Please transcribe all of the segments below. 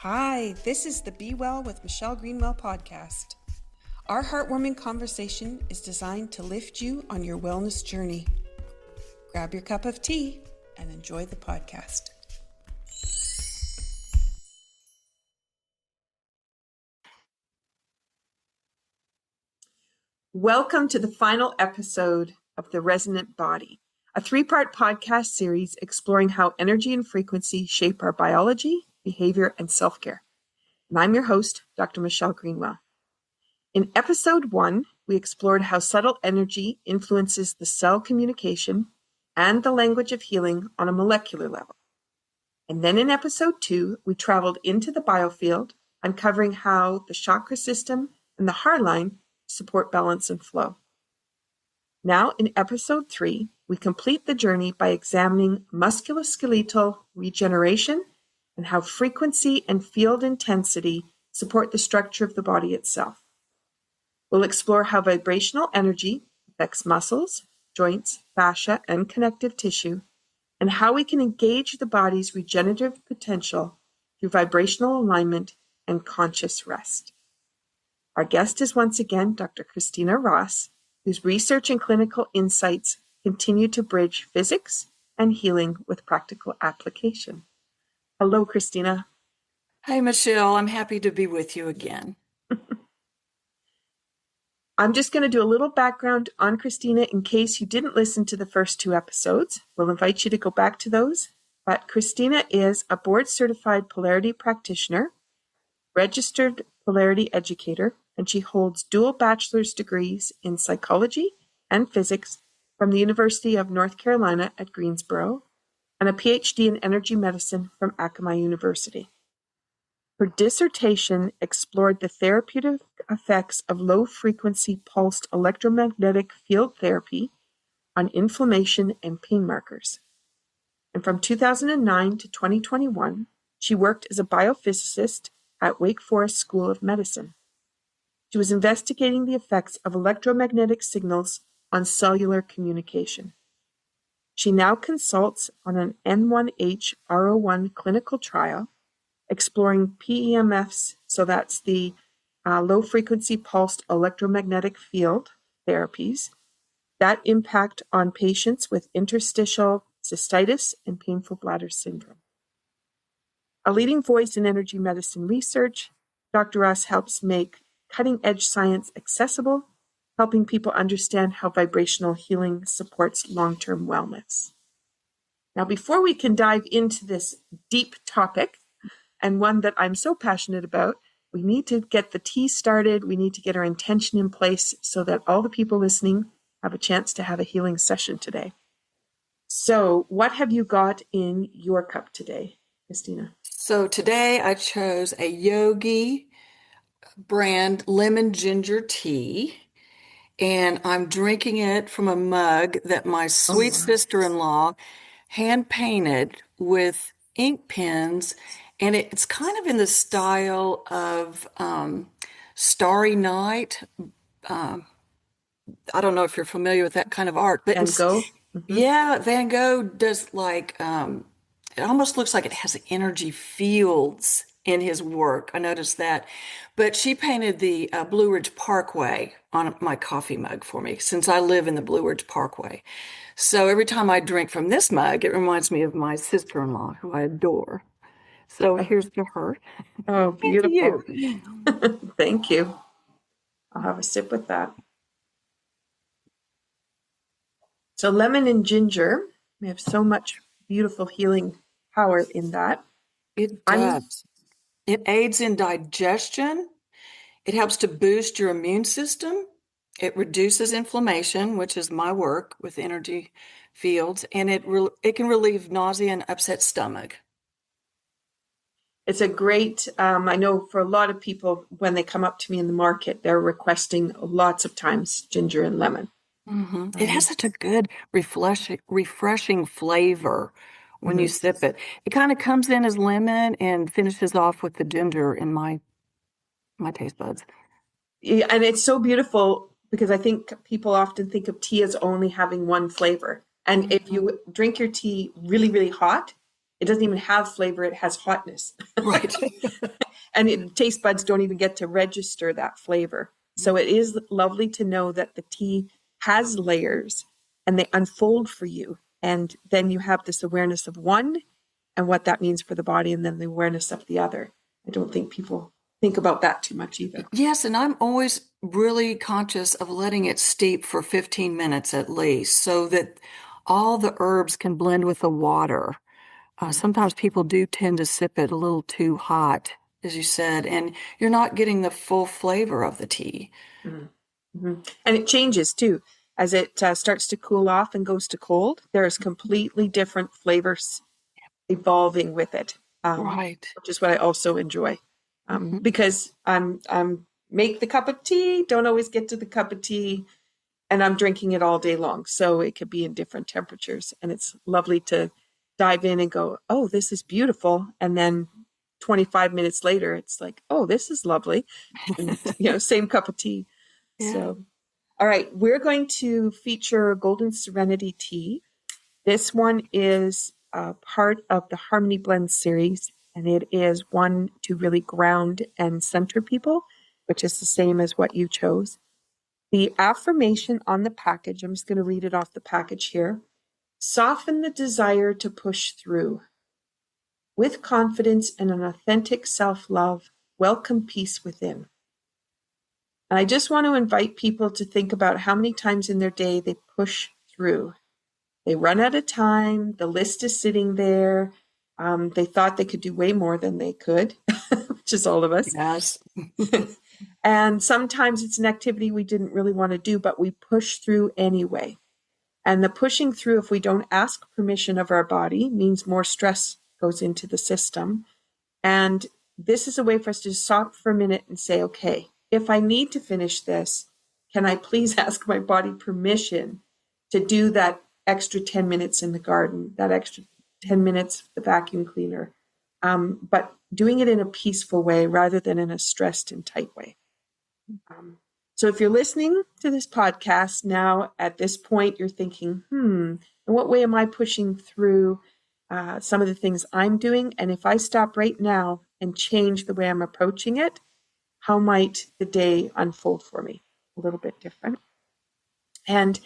Hi, this is the Be Well with Michelle Greenwell podcast. Our heartwarming conversation is designed to lift you on your wellness journey. Grab your cup of tea and enjoy the podcast. Welcome to the final episode of the Resonant Body, a three-part podcast series exploring how energy and frequency shape our biology, behavior, and self-care. And I'm your host, Dr. Michelle Greenwell. In episode 1, we explored how subtle energy influences the cell communication and the language of healing on a molecular level. And then in episode 2, we traveled into the Biofield, uncovering how the chakra system and the hara line support balance and flow. Now in episode 3, we complete the journey by examining musculoskeletal regeneration and how frequency and field intensity support the structure of the body itself. We'll explore how vibrational energy affects muscles, joints, fascia, and connective tissue, and how we can engage the body's regenerative potential through vibrational alignment and conscious rest. Our guest is once again Dr. Christina Ross, whose research and clinical insights continue to bridge physics and healing with practical application. Hello, Christina. Hi, Michelle. I'm happy to be with you again. I'm just going to do a little background on Christina in case you didn't listen to the first 2 episodes. We'll invite you to go back to those. But Christina is a board-certified polarity practitioner, registered polarity educator, and she holds dual bachelor's degrees in psychology and physics from the University of North Carolina at Greensboro, and a PhD in energy medicine from Akamai University. Her dissertation explored the therapeutic effects of low-frequency pulsed electromagnetic field therapy on inflammation and pain markers. And from 2009 to 2021, she worked as a biophysicist at Wake Forest School of Medicine. She was investigating the effects of electromagnetic signals on cellular communication. She now consults on an N1H-RO1 clinical trial exploring PEMFs, so that's the low-frequency pulsed electromagnetic field therapies, that impact on patients with interstitial cystitis and painful bladder syndrome. A leading voice in energy medicine research, Dr. Ross helps make cutting-edge science accessible, helping people understand how vibrational healing supports long-term wellness. Now, before we can dive into this deep topic, and one that I'm so passionate about, we need to get the tea started. We need to get our intention in place so that all the people listening have a chance to have a healing session today. So what have you got in your cup today, Christina? So today I chose a Yogi brand lemon ginger tea, and I'm drinking it from a mug that my sweet sister-in-law hand painted with ink pens, and it's kind of in the style of Starry Night. I don't know if you're familiar with that kind of art, but Van Gogh? yeah, Van Gogh does like it almost looks like it has energy fields in his work. I noticed that. But she painted the Blue Ridge Parkway on my coffee mug for me since I live in the Blue Ridge Parkway. So every time I drink from this mug, it reminds me of my sister-in-law, who I adore. So here's to her. Oh, beautiful. Thank you. Thank you. I'll have a sip with that. So lemon and ginger, we have so much beautiful healing power in that. It does. It aids in digestion. It helps to boost your immune system. It reduces inflammation, which is my work with energy fields, and it can relieve nausea and upset stomach. It's a great, I know for a lot of people, when they come up to me in the market, they're requesting lots of times ginger and lemon. Mm-hmm. It has such a good refreshing flavor when you sip it. It kind of comes in as lemon and finishes off with the ginger in my taste buds. Yeah, and it's so beautiful because I think people often think of tea as only having one flavor. And if you drink your tea really, really hot, It doesn't even have flavor. It has hotness. Right. And taste buds don't even get to register that flavor. So it is lovely to know that the tea has layers and they unfold for you. And then you have this awareness of one and what that means for the body, and then the awareness of the other. I don't think people think about that too much either. Yes, and I'm always really conscious of letting it steep for 15 minutes at least so that all the herbs can blend with the water. Sometimes people do tend to sip it a little too hot, as you said, and you're not getting the full flavor of the tea. Mm-hmm. And it changes too. As it starts to cool off and goes to cold, there's completely different flavors evolving with it, Right. which is what I also enjoy. Mm-hmm. Because I'm make the cup of tea, don't always get to the cup of tea, and I'm drinking it all day long. So it could be in different temperatures, and it's lovely to dive in and go, oh, this is beautiful. And then 25 minutes later, it's like, oh, this is lovely. And, same cup of tea. Yeah. So, all right, we're going to feature Golden Serenity tea. This one is part of the Harmony Blend series, and it is one to really ground and center people, which is the same as what you chose. The affirmation on the package, I'm just going to read it off the package here. Soften the desire to push through. With confidence and an authentic self-love, welcome peace within. And I just want to invite people to think about how many times in their day they push through. They run out of time. The list is sitting there. They thought they could do way more than they could, which is all of us. Yes. And sometimes it's an activity we didn't really want to do, but we push through anyway. And the pushing through, if we don't ask permission of our body, means more stress goes into the system. And this is a way for us to stop for a minute and say, okay, if I need to finish this, can I please ask my body permission to do that extra 10 minutes in the garden, that extra 10 minutes with the vacuum cleaner, but doing it in a peaceful way rather than in a stressed and tight way. So if you're listening to this podcast now, at this point, you're thinking, in what way am I pushing through some of the things I'm doing? And if I stop right now and change the way I'm approaching it, how might the day unfold for me? A little bit different. And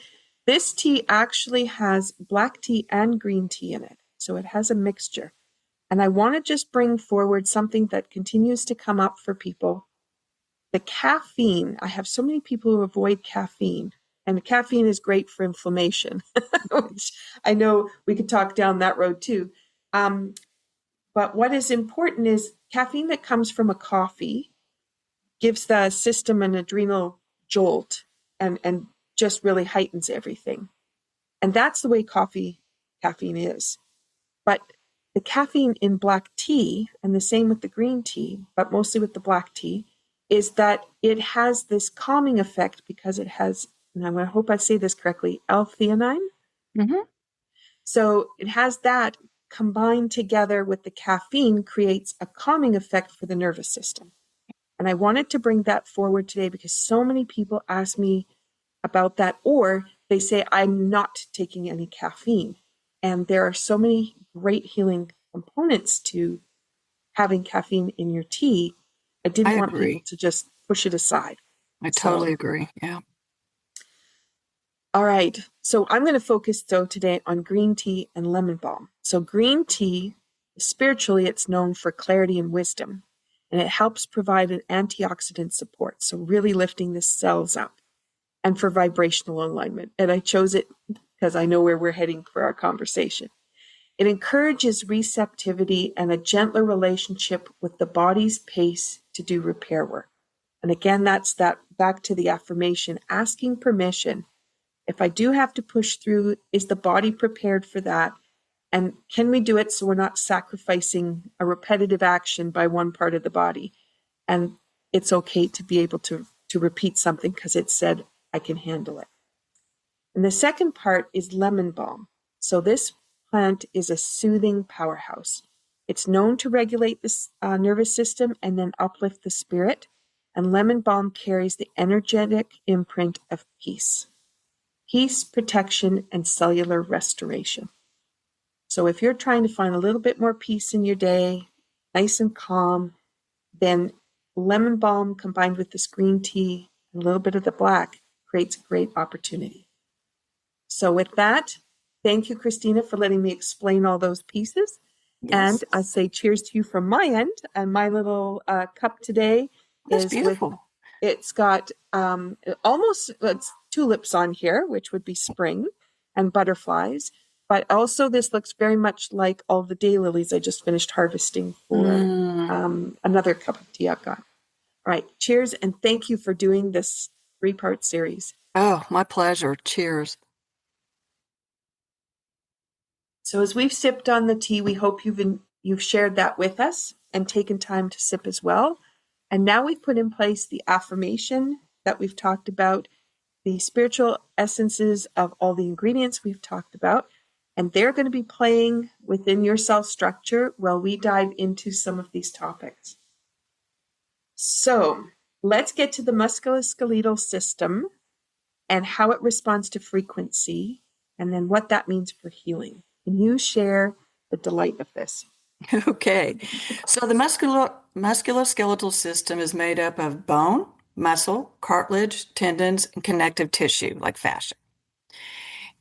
this tea actually has black tea and green tea in it. So it has a mixture. And I want to just bring forward something that continues to come up for people. The caffeine. I have so many people who avoid caffeine. And caffeine is great for inflammation, which I know we could talk down that road too. But what is important is caffeine that comes from a coffee gives the system an adrenal jolt and just really heightens everything. And that's the way caffeine is. But the caffeine in black tea, and the same with the green tea, but mostly with the black tea, is that it has this calming effect because it has, and I hope I say this correctly, L-theanine. Mm-hmm. So it has that combined together with the caffeine creates a calming effect for the nervous system. And I wanted to bring that forward today because so many people ask me about that, or they say, I'm not taking any caffeine. And there are so many great healing components to having caffeine in your tea. I didn't want people to just push it aside. I totally agree. Yeah. All right. So I'm going to focus, though, today on green tea and lemon balm. So green tea, spiritually, it's known for clarity and wisdom. And it helps provide an antioxidant support. So really lifting the cells up and for vibrational alignment. And I chose it because I know where we're heading for our conversation. It encourages receptivity and a gentler relationship with the body's pace to do repair work. And again, that's that back to the affirmation, asking permission. If I do have to push through, is the body prepared for that? And can we do it so we're not sacrificing a repetitive action by one part of the body? And it's okay to be able to repeat something because it said, I can handle it. And the second part is lemon balm. So this plant is a soothing powerhouse. It's known to regulate the nervous system and then uplift the spirit. And lemon balm carries the energetic imprint of peace, protection, and cellular restoration. So if you're trying to find a little bit more peace in your day, nice and calm, then lemon balm combined with this green tea and a little bit of the black creates a great opportunity. So with that, thank you, Christina, for letting me explain all those pieces. Yes. And I say cheers to you from my end. And my little cup today That's is with, beautiful. it's got almost it's tulips on here, which would be spring, and butterflies. But also this looks very much like all the daylilies I just finished harvesting for another cup of tea I've got. All right, cheers, and thank you for doing this 3-part series. Oh, my pleasure. Cheers. So as we've sipped on the tea, we hope you've shared that with us and taken time to sip as well. And now we've put in place the affirmation that we've talked about, the spiritual essences of all the ingredients we've talked about, and they're going to be playing within your cell structure while we dive into some of these topics. So let's get to the musculoskeletal system and how it responds to frequency, and then what that means for healing. Can you share the delight of this? Okay. So the musculoskeletal system is made up of bone, muscle, cartilage, tendons, and connective tissue like fascia.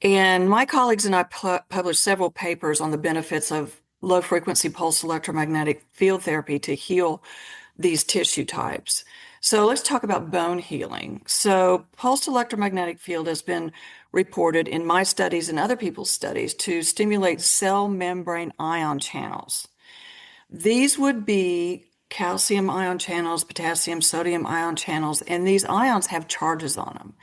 And my colleagues and I published several papers on the benefits of low frequency pulse electromagnetic field therapy to heal these tissue types. So let's talk about bone healing. So pulsed electromagnetic field has been reported in my studies and other people's studies to stimulate cell membrane ion channels. These would be calcium ion channels, potassium, sodium ion channels, and these ions have charges on them.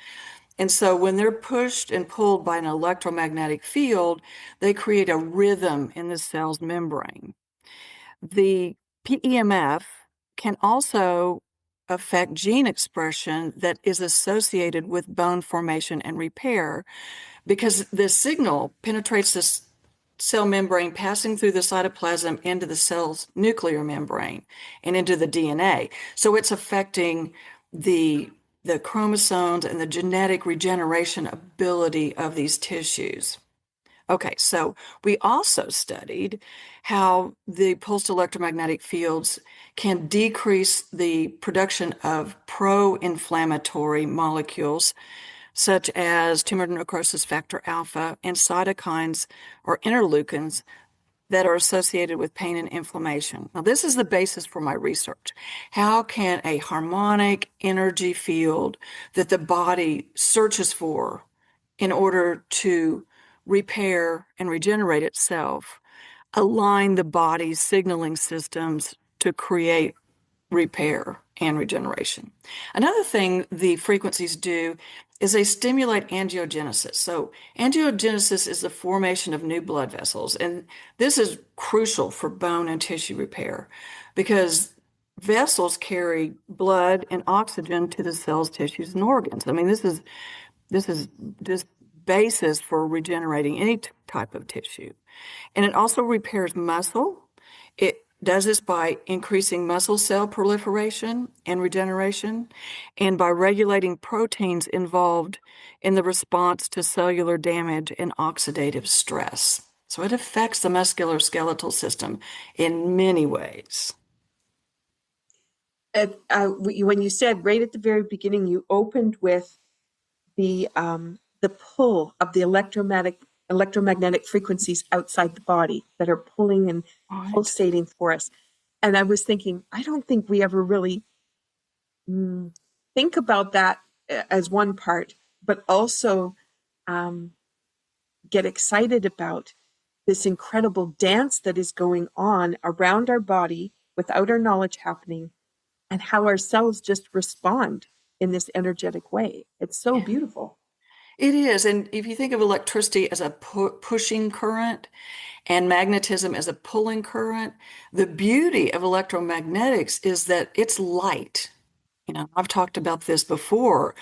And so when they're pushed and pulled by an electromagnetic field, they create a rhythm in the cell's membrane. The PEMF can also affect gene expression that is associated with bone formation and repair because the signal penetrates this cell membrane, passing through the cytoplasm into the cell's nuclear membrane and into the DNA. So it's affecting the chromosomes and the genetic regeneration ability of these tissues. Okay, so we also studied how the pulsed electromagnetic fields can decrease the production of pro-inflammatory molecules such as tumor necrosis factor alpha and cytokines or interleukins that are associated with pain and inflammation. Now, this is the basis for my research. How can a harmonic energy field that the body searches for in order to repair and regenerate itself align the body's signaling systems to create repair and regeneration? Another thing the frequencies do is they stimulate angiogenesis. So angiogenesis is the formation of new blood vessels, and this is crucial for bone and tissue repair because vessels carry blood and oxygen to the cells, tissues, and organs. I mean, this is just basis for regenerating any type of tissue. And it also repairs muscle. It does this by increasing muscle cell proliferation and regeneration, and by regulating proteins involved in the response to cellular damage and oxidative stress. So it affects the musculoskeletal system in many ways. When you said right at the very beginning, you opened with the pull of the electromagnetic frequencies outside the body that are pulling and Right. pulsating for us. And I was thinking, I don't think we ever really think about that as one part, but also get excited about this incredible dance that is going on around our body without our knowledge happening, and how our cells just respond in this energetic way. It's so beautiful. It is. And if you think of electricity as a pushing current and magnetism as a pulling current, the beauty of electromagnetics is that it's light. You know, I've talked about this before,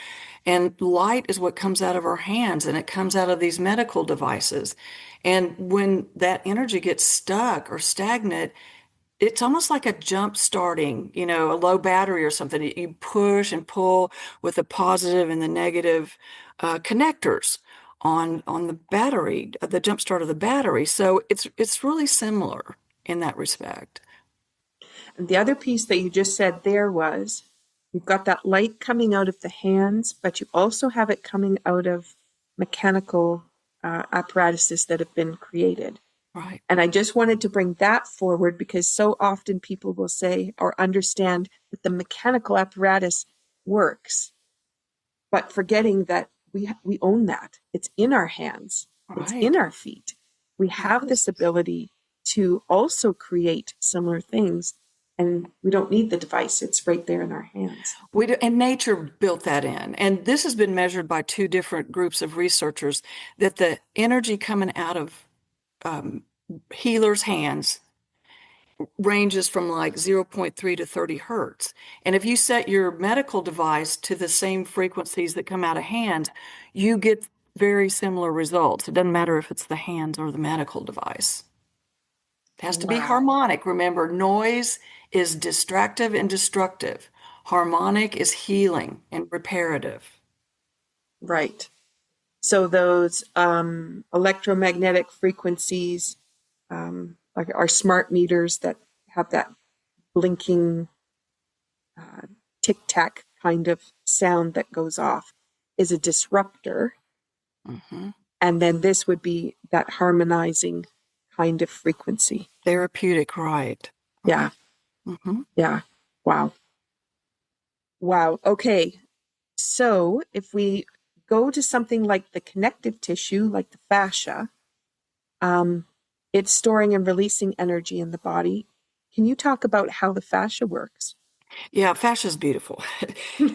and light is what comes out of our hands and it comes out of these medical devices. And when that energy gets stuck or stagnant, it's almost like a jump starting, you know, a low battery or something. You push and pull with the positive and the negative connectors on the battery, the jump start of the battery. So it's really similar in that respect. And the other piece that you just said there was you've got that light coming out of the hands, but you also have it coming out of mechanical apparatuses that have been created. Right. And I just wanted to bring that forward because so often people will say or understand that the mechanical apparatus works, but forgetting that we own that. It's in our hands. It's in Right. our feet. We have this ability to also create similar things, and we don't need the device. It's right there in our hands. We do, and nature built that in. And this has been measured by two different groups of researchers that the energy coming out of healers' hands ranges from like zero point 0.3 to 30 hertz. And if you set your medical device to the same frequencies that come out of hands, you get very similar results. It doesn't matter if it's the hands or the medical device. It has to be Wow. harmonic. Remember, noise is distractive and destructive. Harmonic is healing and reparative. Right. So those electromagnetic frequencies, like our smart meters that have that blinking tic-tac kind of sound that goes off, is a disruptor. Mm-hmm. And then this would be that harmonizing kind of frequency. Therapeutic, right. Yeah. Mm-hmm. Yeah. Wow. Wow. Okay. So if we go to something like the connective tissue, like the fascia, it's storing and releasing energy in the body. Can you talk about how the fascia works? Yeah, fascia is beautiful.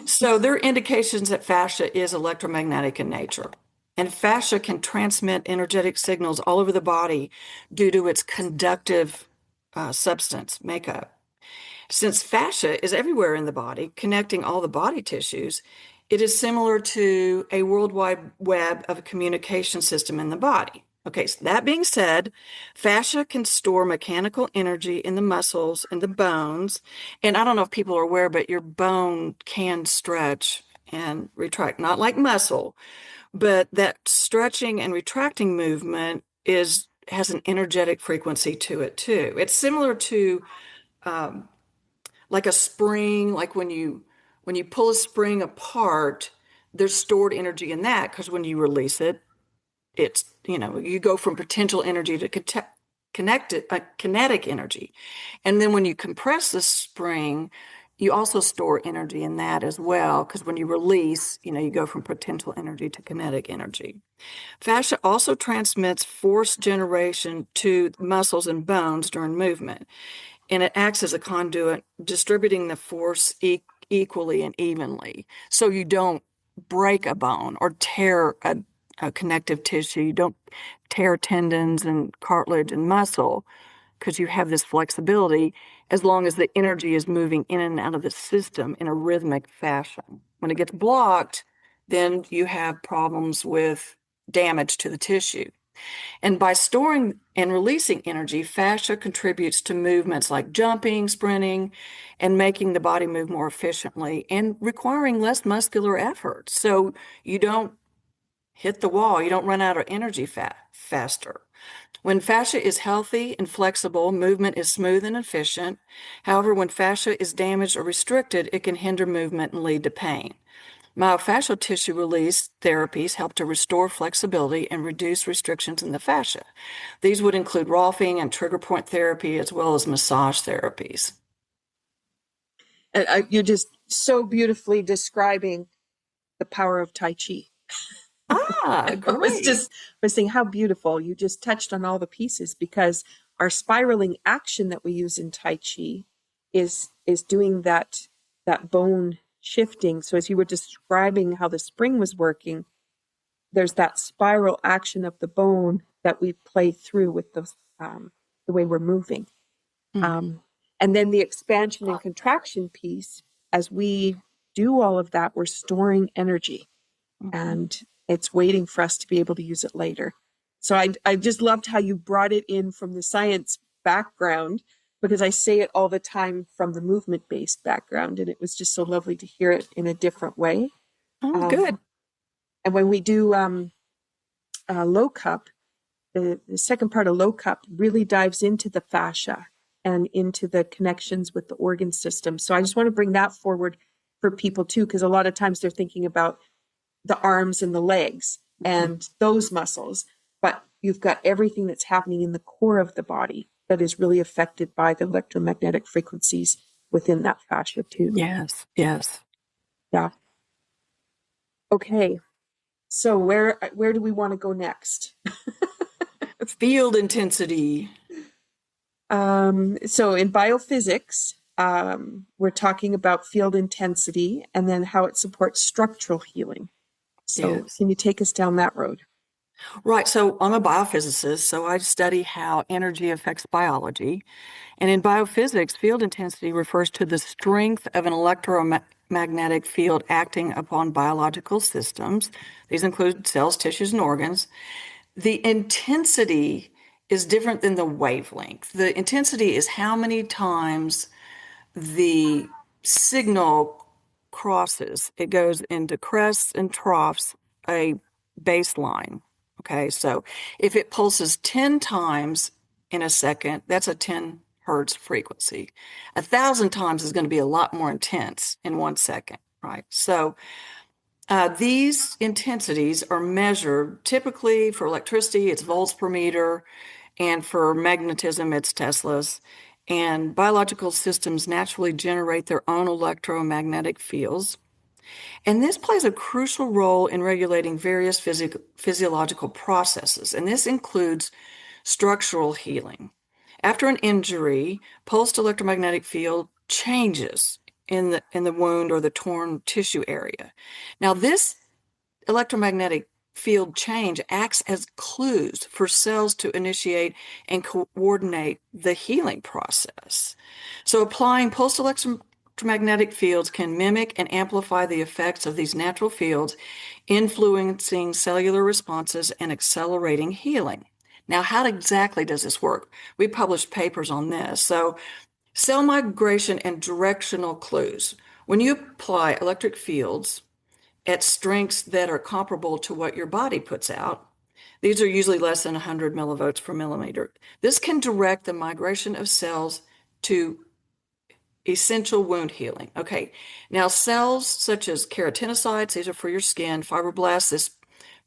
So there are indications that fascia is electromagnetic in nature. And fascia can transmit energetic signals all over the body due to its conductive substance makeup. Since fascia is everywhere in the body, connecting all the body tissues, it is similar to a worldwide web of a communication system in the body. Okay, so that being said, fascia can store mechanical energy in the muscles and the bones. And I don't know if people are aware, but your bone can stretch and retract, not like muscle, but that stretching and retracting movement has an energetic frequency to it too. It's similar to um, like a spring, like when you pull a spring apart, there's stored energy in that because when you release it, it's you go from potential energy to kinetic energy, and then when you compress the spring, you also store energy in that as well because when you release, you go from potential energy to kinetic energy. Fascia also transmits force generation to muscles and bones during movement, and it acts as a conduit, distributing the force equally and evenly. So you don't break a bone or tear a connective tissue. You don't tear tendons and cartilage and muscle because you have this flexibility as long as the energy is moving in and out of the system in a rhythmic fashion. When it gets blocked, then you have problems with damage to the tissue. And by storing and releasing energy, fascia contributes to movements like jumping, sprinting, and making the body move more efficiently and requiring less muscular effort. So you don't hit the wall, you don't run out of energy faster. When fascia is healthy and flexible, movement is smooth and efficient. However, when fascia is damaged or restricted, it can hinder movement and lead to pain. Myofascial tissue release therapies help to restore flexibility and reduce restrictions in the fascia. These would include rolfing and trigger point therapy, as well as massage therapies. And you're just so beautifully describing the power of Tai Chi. Ah, I great. was saying how beautiful. You just touched on all the pieces because our spiraling action that we use in Tai Chi is doing that bone shifting. So as you were describing how the spring was working, there's that spiral action of the bone that we play through with the way we're moving. Mm-hmm. And then the expansion and contraction piece, as we do all of that, we're storing energy Mm-hmm. and it's waiting for us to be able to use it later. So I just loved how you brought it in from the science background because I say it all the time from the movement-based background, and it was just so lovely to hear it in a different way. Oh, Um, good. and when we do low cup, the second part of low cup really dives into the fascia and into the connections with the organ system. So I just want to bring that forward for people too, because a lot of times they're thinking about the arms and the legs and those muscles, but you've got everything that's happening in the core of the body that is really affected by the electromagnetic frequencies within that fascia too. Yes, yes. Yeah. Okay. So where do we want to go next? Field intensity. So in biophysics, we're talking about field intensity and then how it supports structural healing. So Yes. can you take us down that road? Right. So I'm a biophysicist, so I study how energy affects biology. And in biophysics, field intensity refers to the strength of an electromagnetic field acting upon biological systems. These include cells, tissues, and organs. The intensity is different than the wavelength. The intensity is how many times the signal crosses. It goes into crests and troughs, a baseline. Okay, so if it pulses 10 times in a second, that's a 10 hertz frequency. 1,000 times is going to be a lot more intense in 1 second, right? So these intensities are measured typically for electricity, it's volts per meter, and for magnetism, it's Teslas. And biological systems naturally generate their own electromagnetic fields. And this plays a crucial role in regulating various physiological processes, and this includes structural healing. After an injury, pulsed electromagnetic field changes in the wound or the torn tissue area. Now, this electromagnetic field change acts as clues for cells to initiate and coordinate the healing process. So, applying pulsed electromagnetic fields can mimic and amplify the effects of these natural fields, influencing cellular responses and accelerating healing. Now, how exactly does this work? We published papers on this. So, cell migration and directional clues. When you apply electric fields at strengths that are comparable to what your body puts out, these are usually less than 100 millivolts per millimeter. This can direct the migration of cells to essential wound healing. Okay, now cells such as keratinocytes, these are for your skin, fibroblasts, this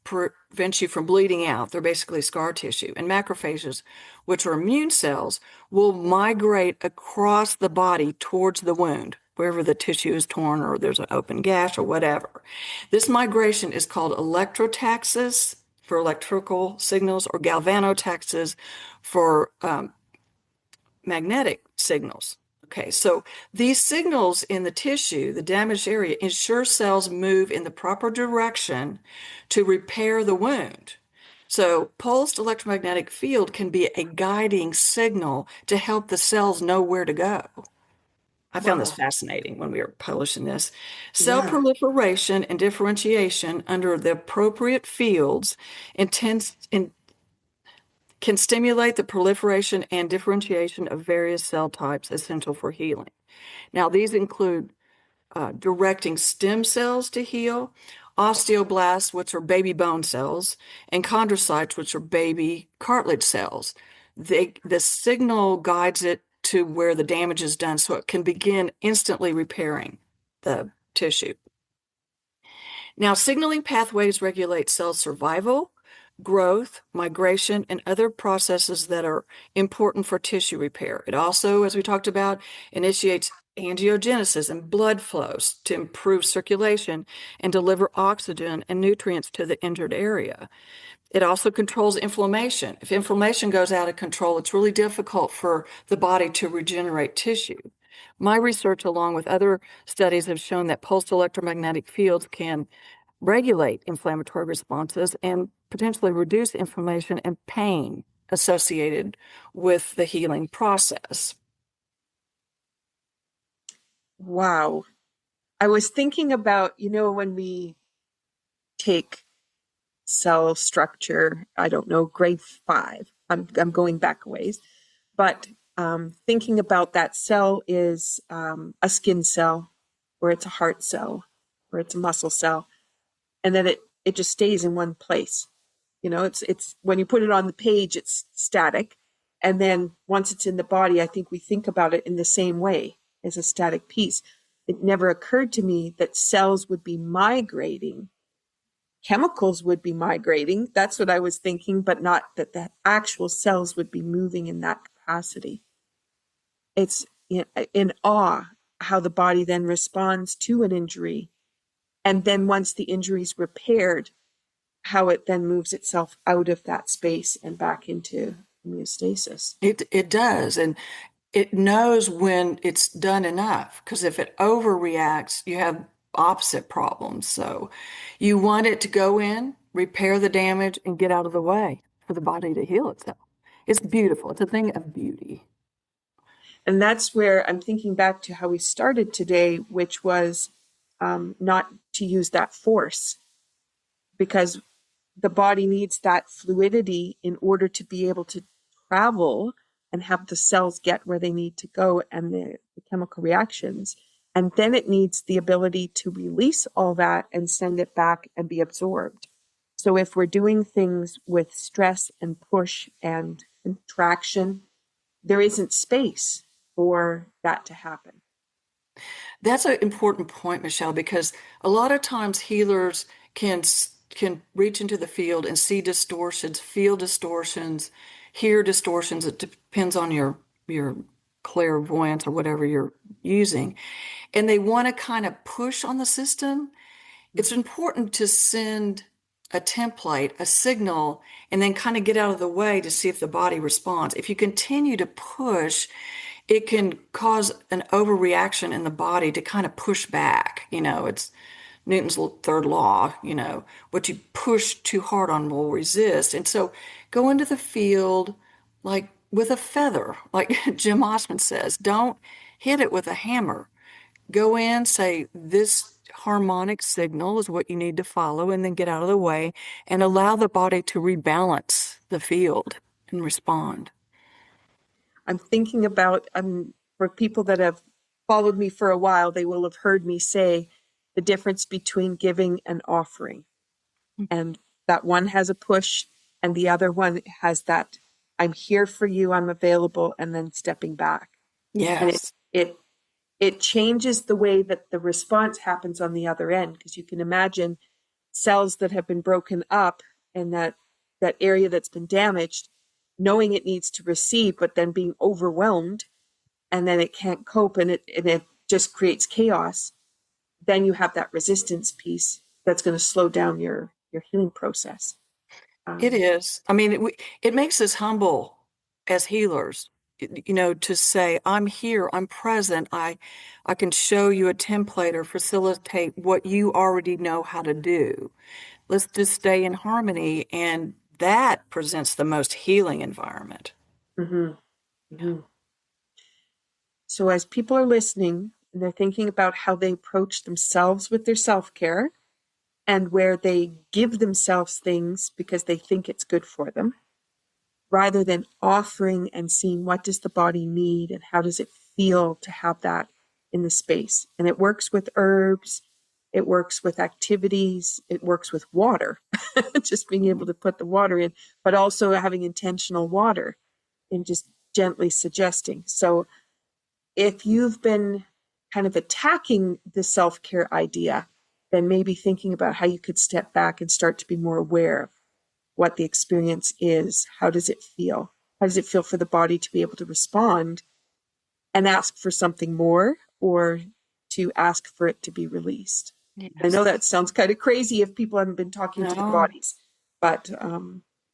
prevents you from bleeding out. They're basically scar tissue. And macrophages, which are immune cells, will migrate across the body towards the wound, wherever the tissue is torn or there's an open gash or whatever. This migration is called electrotaxis for electrical signals or galvanotaxis for magnetic signals. Okay, so these signals in the tissue, the damaged area, ensure cells move in the proper direction to repair the wound. So pulsed electromagnetic field can be a guiding signal to help the cells know where to go. I found this Wow. fascinating when we were publishing this. Cell Yeah. proliferation and differentiation under the appropriate fields can stimulate the proliferation and differentiation of various cell types essential for healing. Now, these include directing stem cells to heal, osteoblasts, which are baby bone cells, and chondrocytes, which are baby cartilage cells. The signal guides it to where the damage is done so it can begin instantly repairing the tissue. Now, signaling pathways regulate cell survival, growth, migration, and other processes that are important for tissue repair. It also, as we talked about, initiates angiogenesis and blood flows to improve circulation and deliver oxygen and nutrients to the injured area. It also controls inflammation. If inflammation goes out of control, it's really difficult for the body to regenerate tissue. My research, along with other studies, have shown that pulsed electromagnetic fields can regulate inflammatory responses and potentially reduce inflammation and pain associated with the healing process. Wow. I was thinking about, when we take cell structure, I don't know, grade 5. I'm going back a ways, but thinking about that cell is a skin cell, or it's a heart cell, or it's a muscle cell, and then it just stays in one place. It's when you put it on the page, it's static. And then once it's in the body, I think we think about it in the same way as a static piece. It never occurred to me that cells would be migrating, chemicals would be migrating. That's what I was thinking, but not that the actual cells would be moving in that capacity. It's in awe how the body then responds to an injury. And then once the injury is repaired, how it then moves itself out of that space and back into homeostasis. It does. And it knows when it's done enough, because if it overreacts, you have opposite problems. So you want it to go in, repair the damage, and get out of the way for the body to heal itself. It's beautiful. It's a thing of beauty. And that's where I'm thinking back to how we started today, which was not to use that force, because the body needs that fluidity in order to be able to travel and have the cells get where they need to go and the chemical reactions. And then it needs the ability to release all that and send it back and be absorbed. So if we're doing things with stress and push and contraction, there isn't space for that to happen. That's an important point, Michelle, because a lot of times healers can reach into the field and see distortions, feel distortions, hear distortions. It depends on your clairvoyance or whatever you're using. And they want to kind of push on the system. It's important to send a template, a signal, and then kind of get out of the way to see if the body responds. If you continue to push, it can cause an overreaction in the body to kind of push back. It's Newton's third law, what you push too hard on will resist. And so go into the field like with a feather, like Jim Osmond says, don't hit it with a hammer. Go in, say, this harmonic signal is what you need to follow, and then get out of the way and allow the body to rebalance the field and respond. I'm thinking about, for people that have followed me for a while, they will have heard me say the difference between giving and offering. And that one has a push and the other one has that, I'm here for you, I'm available, and then stepping back. Yes. And it changes the way that the response happens on the other end, because you can imagine cells that have been broken up and that area that's been damaged, knowing it needs to receive, but then being overwhelmed, and then it can't cope, and it just creates chaos. Then you have that resistance piece that's going to slow down your healing process. It is. I mean, it makes us humble as healers, to say, I'm here, I'm present, I can show you a template or facilitate what you already know how to do. Let's just stay in harmony, and that presents the most healing environment. Mm-hmm. Mm-hmm. So as people are listening and they're thinking about how they approach themselves with their self-care and where they give themselves things because they think it's good for them, rather than offering and seeing what does the body need and how does it feel to have that in the space. And it works with herbs, it works with activities, it works with water, just being able to put the water in, but also having intentional water and just gently suggesting. So if you've been kind of attacking the self-care idea, then maybe thinking about how you could step back and start to be more aware of what the experience is. How does it feel? How does it feel for the body to be able to respond and ask for something more, or to ask for it to be released? Yes. I know that sounds kind of crazy if people haven't been talking to their bodies, but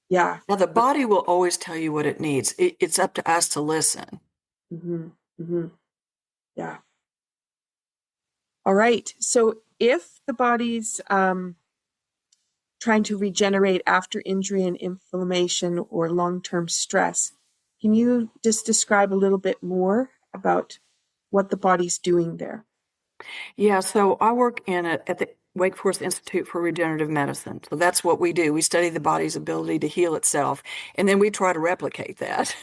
yeah. Now, the body will always tell you what it needs. It's up to us to listen. Mm-hmm. Mm-hmm. Yeah. All right. So if the body's trying to regenerate after injury and inflammation or long-term stress, can you just describe a little bit more about what the body's doing there? Yeah, so I work at the Wake Forest Institute for Regenerative Medicine. So that's what we do. We study the body's ability to heal itself, and then we try to replicate that.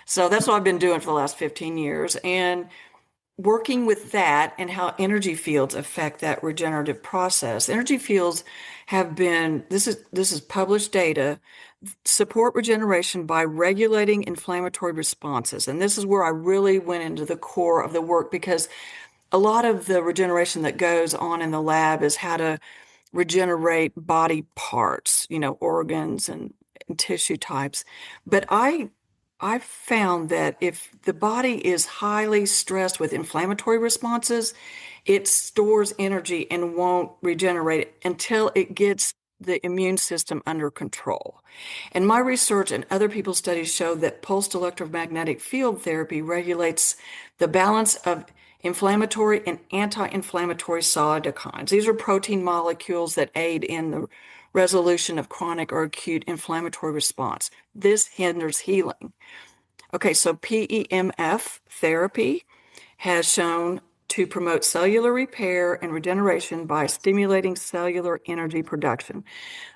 So that's what I've been doing for the last 15 years. And working with that and how energy fields affect that regenerative process. Energy fields have been, this is published data, support regeneration by regulating inflammatory responses. And this is where I really went into the core of the work, because a lot of the regeneration that goes on in the lab is how to regenerate body parts, organs and tissue types. But I found that if the body is highly stressed with inflammatory responses, it stores energy and won't regenerate until it gets the immune system under control. And my research and other people's studies show that pulsed electromagnetic field therapy regulates the balance of inflammatory and anti-inflammatory cytokines. These are protein molecules that aid in the resolution of chronic or acute inflammatory response. This hinders healing. Okay, so PEMF therapy has shown to promote cellular repair and regeneration by stimulating cellular energy production.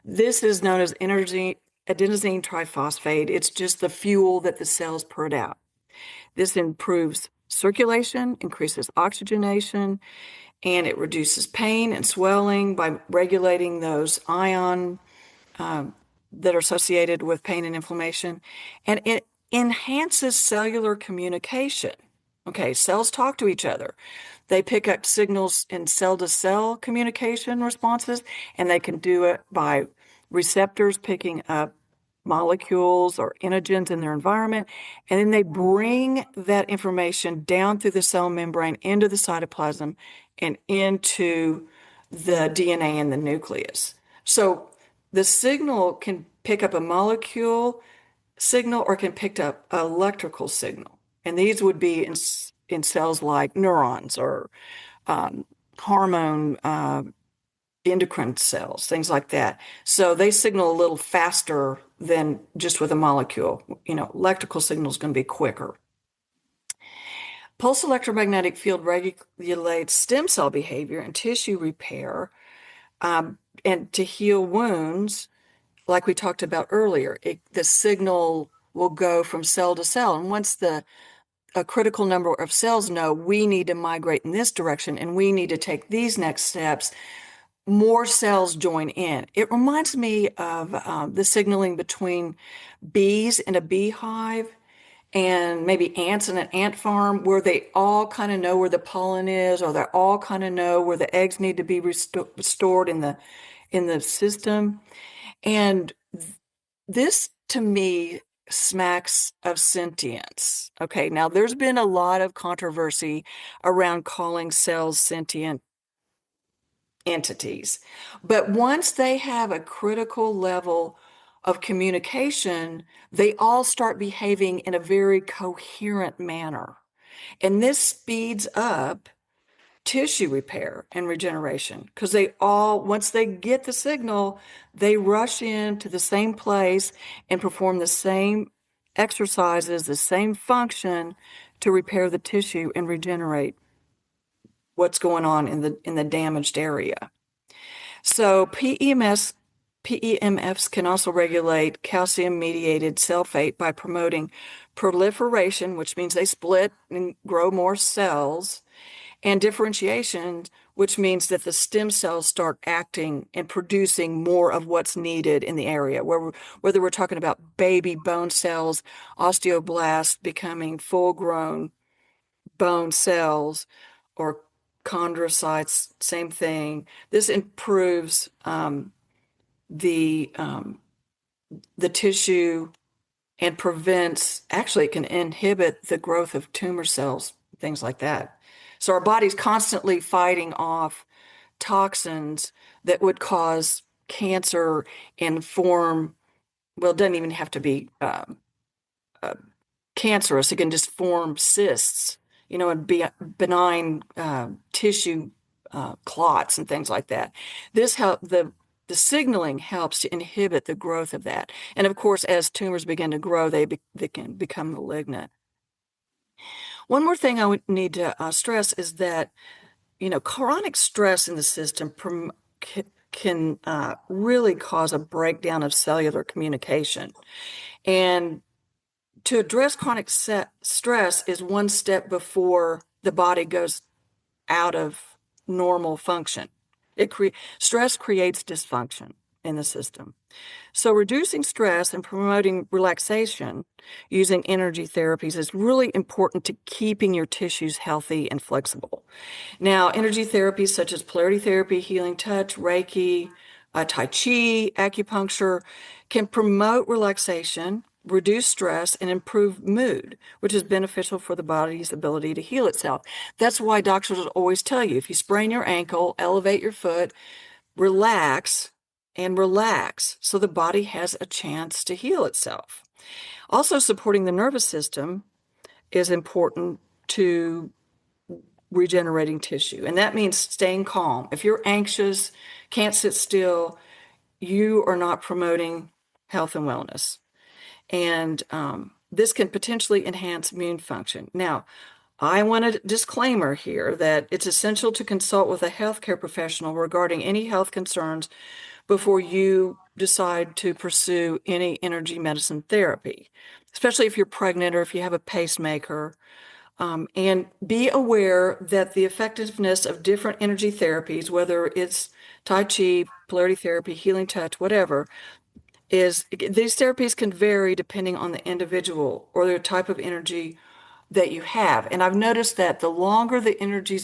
This is known as adenosine triphosphate. It's just the fuel that the cells put out. This improves circulation, increases oxygenation, and it reduces pain and swelling by regulating those ions that are associated with pain and inflammation. And it enhances cellular communication. Okay, cells talk to each other. They pick up signals in cell-to-cell communication responses, and they can do it by receptors picking up molecules or antigens in their environment, and then they bring that information down through the cell membrane into the cytoplasm and into the DNA in the nucleus. So the signal can pick up a molecule signal or can pick up an electrical signal. And these would be in cells like neurons or hormone endocrine cells, things like that. So they signal a little faster than just with a molecule. Electrical signal is going to be quicker. Pulse electromagnetic field regulates stem cell behavior and tissue repair, and to heal wounds, like we talked about earlier. The signal will go from cell to cell, and once a critical number of cells know we need to migrate in this direction and we need to take these next steps, more cells join in. It reminds me of the signaling between bees in a beehive and maybe ants in an ant farm, where they all kind of know where the pollen is, or they all kind of know where the eggs need to be stored in the system. And this, to me, smacks of sentience. Okay, now there's been a lot of controversy around calling cells sentient entities. But once they have a critical level of communication, they all start behaving in a very coherent manner. And this speeds up tissue repair and regeneration, because once they get the signal, they rush into the same place and perform the same exercises, the same function to repair the tissue and regenerate what's going on in the damaged area. So PEMFs can also regulate calcium-mediated cell fate by promoting proliferation, which means they split and grow more cells, and differentiation, which means that the stem cells start acting and producing more of what's needed in the area, whether we're talking about baby bone cells, osteoblasts becoming full-grown bone cells, or chondrocytes, same thing. This improves the tissue and actually it can inhibit the growth of tumor cells, things like that. So our body's constantly fighting off toxins that would cause cancer and form, well, it doesn't even have to be cancerous. It can just form cysts, and be benign tissue clots and things like that. The signaling helps to inhibit the growth of that. And of course, as tumors begin to grow, they can become malignant. One more thing I would need to stress is that, chronic stress in the system can really cause a breakdown of cellular communication. And to address chronic stress is one step before the body goes out of normal function. Stress creates dysfunction in the system. So reducing stress and promoting relaxation using energy therapies is really important to keeping your tissues healthy and flexible. Now, energy therapies such as polarity therapy, healing touch, Reiki, Tai Chi, acupuncture can promote relaxation, reduce stress, and improve mood, which is beneficial for the body's ability to heal itself. That's why doctors will always tell you if you sprain your ankle, elevate your foot, relax and relax so the body has a chance to heal itself. Also, supporting the nervous system is important to regenerating tissue, and that means staying calm. If you're anxious, can't sit still, you are not promoting health and wellness. And this can potentially enhance immune function. Now, I want a disclaimer here that it's essential to consult with a healthcare professional regarding any health concerns before you decide to pursue any energy medicine therapy, especially if you're pregnant or if you have a pacemaker. And be aware that the effectiveness of different energy therapies, whether it's Tai Chi, polarity therapy, healing touch, whatever, these therapies can vary depending on the individual or the type of energy that you have. And I've noticed that the longer the injury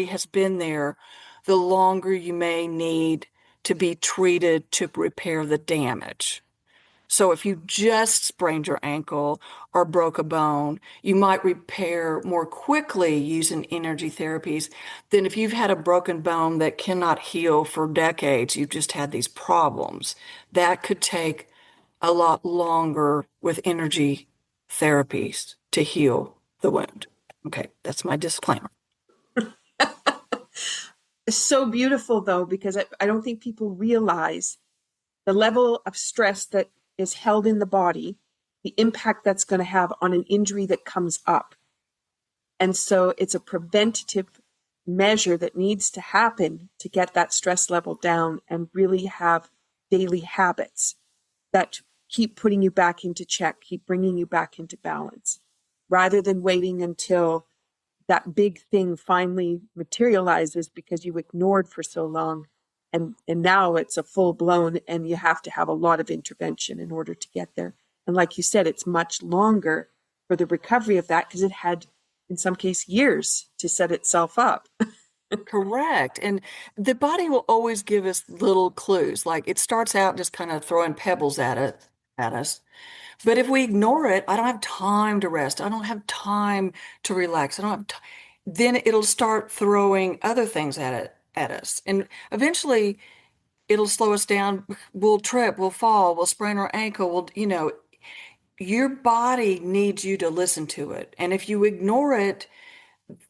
has been there, the longer you may need to be treated to repair the damage. So if you just sprained your ankle or broke a bone, you might repair more quickly using energy therapies than if you've had a broken bone that cannot heal for decades. You've just had these problems. That could take a lot longer with energy therapies to heal the wound. Okay, that's my disclaimer. It's so beautiful, though, because I don't think people realize the level of stress that is held in the body, the impact that's going to have on an injury that comes up. And so it's a preventative measure that needs to happen to get that stress level down and really have daily habits that keep putting you back into check, keep bringing you back into balance, rather than waiting until that big thing finally materializes because you ignored for so long. And now it's a full blown, and you have to have a lot of intervention in order to get there. And like you said, it's much longer for the recovery of that because it had, in some case, years to set itself up. Correct. And the body will always give us little clues. Like it starts out just kind of throwing pebbles at us. But if we ignore it, I don't have time to rest. I don't have time to relax. I don't have then it'll start throwing other things at us. And eventually it'll slow us down. We'll trip, we'll fall, we'll sprain our ankle. Your body needs you to listen to it. And if you ignore it,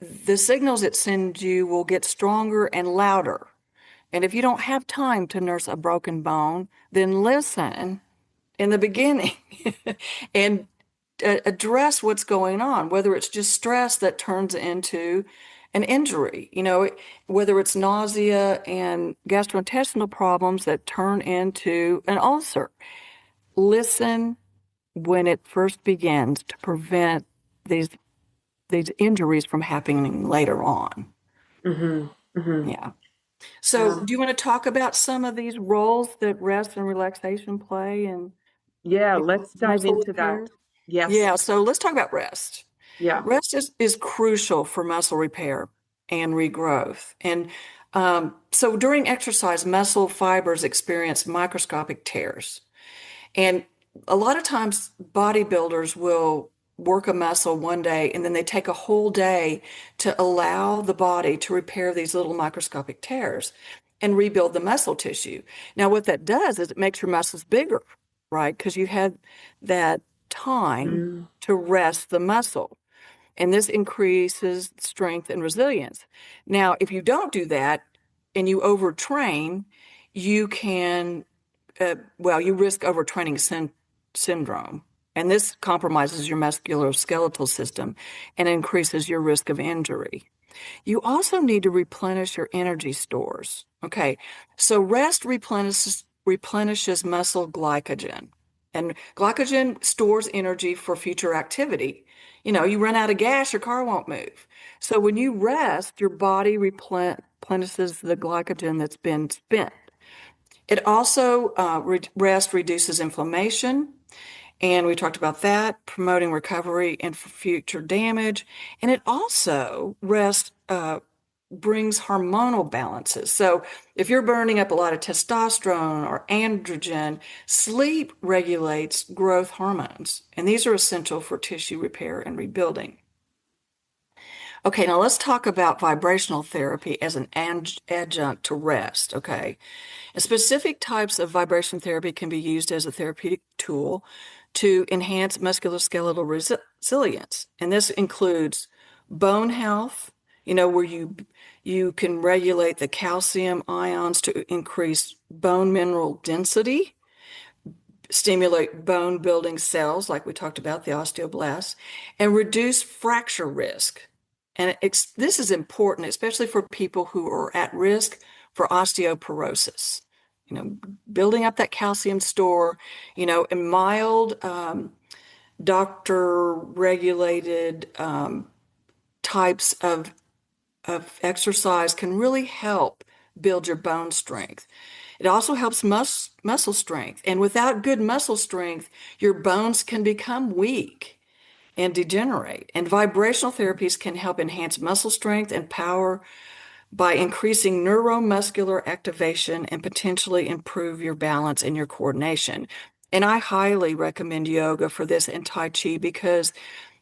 the signals it sends you will get stronger and louder. And if you don't have time to nurse a broken bone, then listen in the beginning and address what's going on, whether it's just stress that turns into an injury, whether it's nausea and gastrointestinal problems that turn into an ulcer. Listen when it first begins to prevent these injuries from happening later on. Mm-hmm. Mm-hmm. Yeah. So, do you want to talk about some of these roles that rest and relaxation play in Yeah, let's dive muscle into repair? that. Yes. Yeah, so let's talk about rest. Yeah. Rest is crucial for muscle repair and regrowth. And so during exercise, muscle fibers experience microscopic tears. And a lot of times, bodybuilders will work a muscle one day and then they take a whole day to allow the body to repair these little microscopic tears and rebuild the muscle tissue. Now, what that does is it makes your muscles bigger, right? Because you had that time Mm. to rest the muscle. And this increases strength and resilience. Now, if you don't do that and you overtrain, you can you risk overtraining syndrome. And this compromises your musculoskeletal system and increases your risk of injury. You also need to replenish your energy stores. Okay, so rest replenishes muscle glycogen. And glycogen stores energy for future activity. You run out of gas, your car won't move. So when you rest, your body replenishes the glycogen that's been spent. It also, rest reduces inflammation. And we talked about that, promoting recovery and for future damage. And it also, rest brings hormonal balances. So if you're burning up a lot of testosterone or androgen, sleep regulates growth hormones. And these are essential for tissue repair and rebuilding. Okay, now let's talk about vibrational therapy as an adjunct to rest. Okay. And specific types of vibration therapy can be used as a therapeutic tool to enhance musculoskeletal resilience. And this includes bone health, where you can regulate the calcium ions to increase bone mineral density, stimulate bone building cells, like we talked about, the osteoblasts, and reduce fracture risk. And this is important, especially for people who are at risk for osteoporosis. Building up that calcium store, in mild, doctor regulated types of exercise can really help build your bone strength. It also helps muscle strength. And without good muscle strength, your bones can become weak and degenerate. And vibrational therapies can help enhance muscle strength and power by increasing neuromuscular activation and potentially improve your balance and your coordination. And I highly recommend yoga for this and Tai Chi because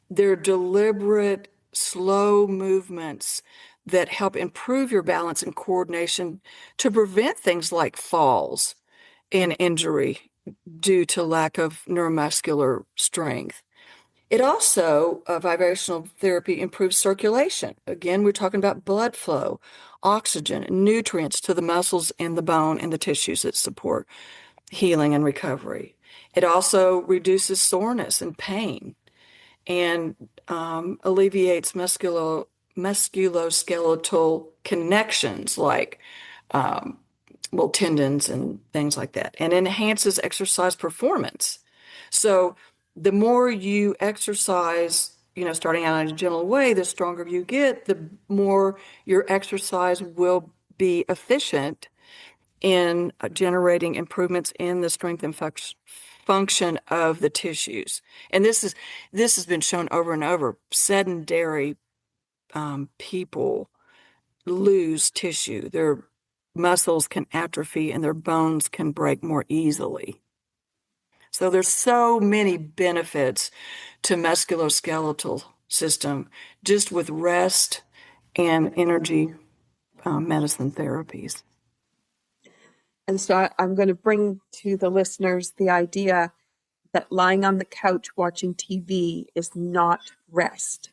they're deliberate, slow movements that help improve your balance and coordination to prevent things like falls and injury due to lack of neuromuscular strength. It also, vibrational therapy improves circulation. Again, we're talking about blood flow, oxygen, nutrients to the muscles and the bone and the tissues that support healing and recovery. It also reduces soreness and pain and alleviates musculoskeletal connections like tendons and things like that, and enhances exercise performance. So the more you exercise, starting out in a gentle way, the stronger you get, the more your exercise will be efficient in generating improvements in the strength and function of the tissues. And this has been shown over and over. Sedentary people lose tissue. Their muscles can atrophy and their bones can break more easily. So there's so many benefits to musculoskeletal system just with rest and energy medicine therapies. And so I'm going to bring to the listeners the idea that lying on the couch watching TV is not rest.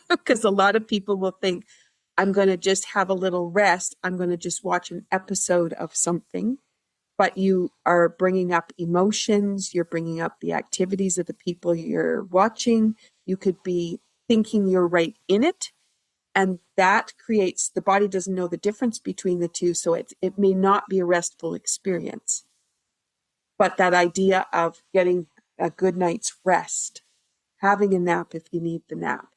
Because a lot of people will think, I'm going to just have a little rest. I'm going to just watch an episode of something. But you are bringing up emotions. You're bringing up the activities of the people you're watching. You could be thinking you're right in it. And that creates, the body doesn't know the difference between the two. So it may not be a restful experience. But that idea of getting a good night's rest, having a nap if you need the nap,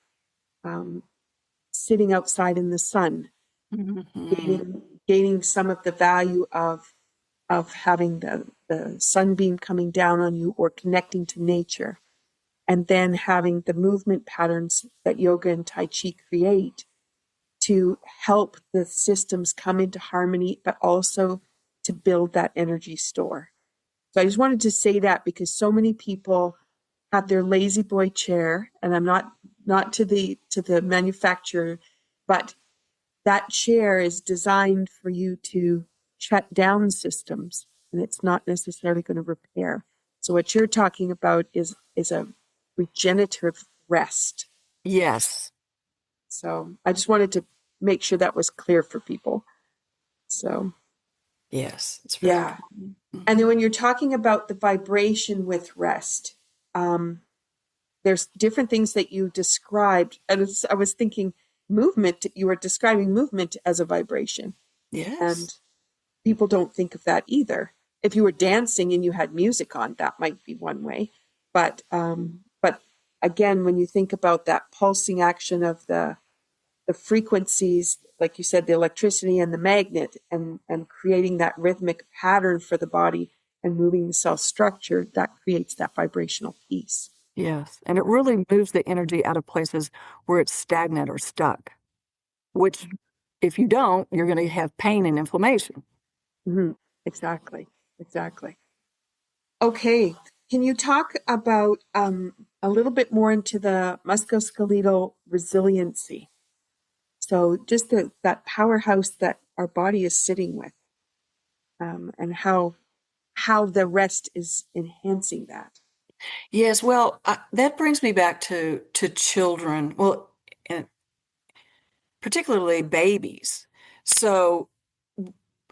sitting outside in the sun, gaining some of the value of having the sunbeam coming down on you or connecting to nature, and then having the movement patterns that yoga and Tai Chi create to help the systems come into harmony, but also to build that energy store. So I just wanted to say that because so many people have their lazy boy chair, and I'm not to the manufacturer, but that chair is designed for you to shut down systems, and it's not necessarily going to repair. So what you're talking about is a regenerative rest. Yes. So I just wanted to make sure that was clear for people. So yes, it's very important. And then when you're talking about the vibration with rest, there's different things that you described. And I was thinking movement, you were describing movement as a vibration. Yes. And people don't think of that either. if you were dancing and you had music on, that might be one way. But again, when you think about that pulsing action of the frequencies, like you said, the electricity and the magnet, and creating that rhythmic pattern for the body and moving the cell structure, that creates that vibrational piece. Yes. And it really moves the energy out of places where it's stagnant or stuck, which if you don't, you're going to have pain and inflammation. Mm-hmm. Exactly. Okay. Can you talk about a little bit more into the musculoskeletal resiliency? So just that powerhouse that our body is sitting with, and how the rest is enhancing that. Yes, well, that brings me back to children, well, and particularly babies. So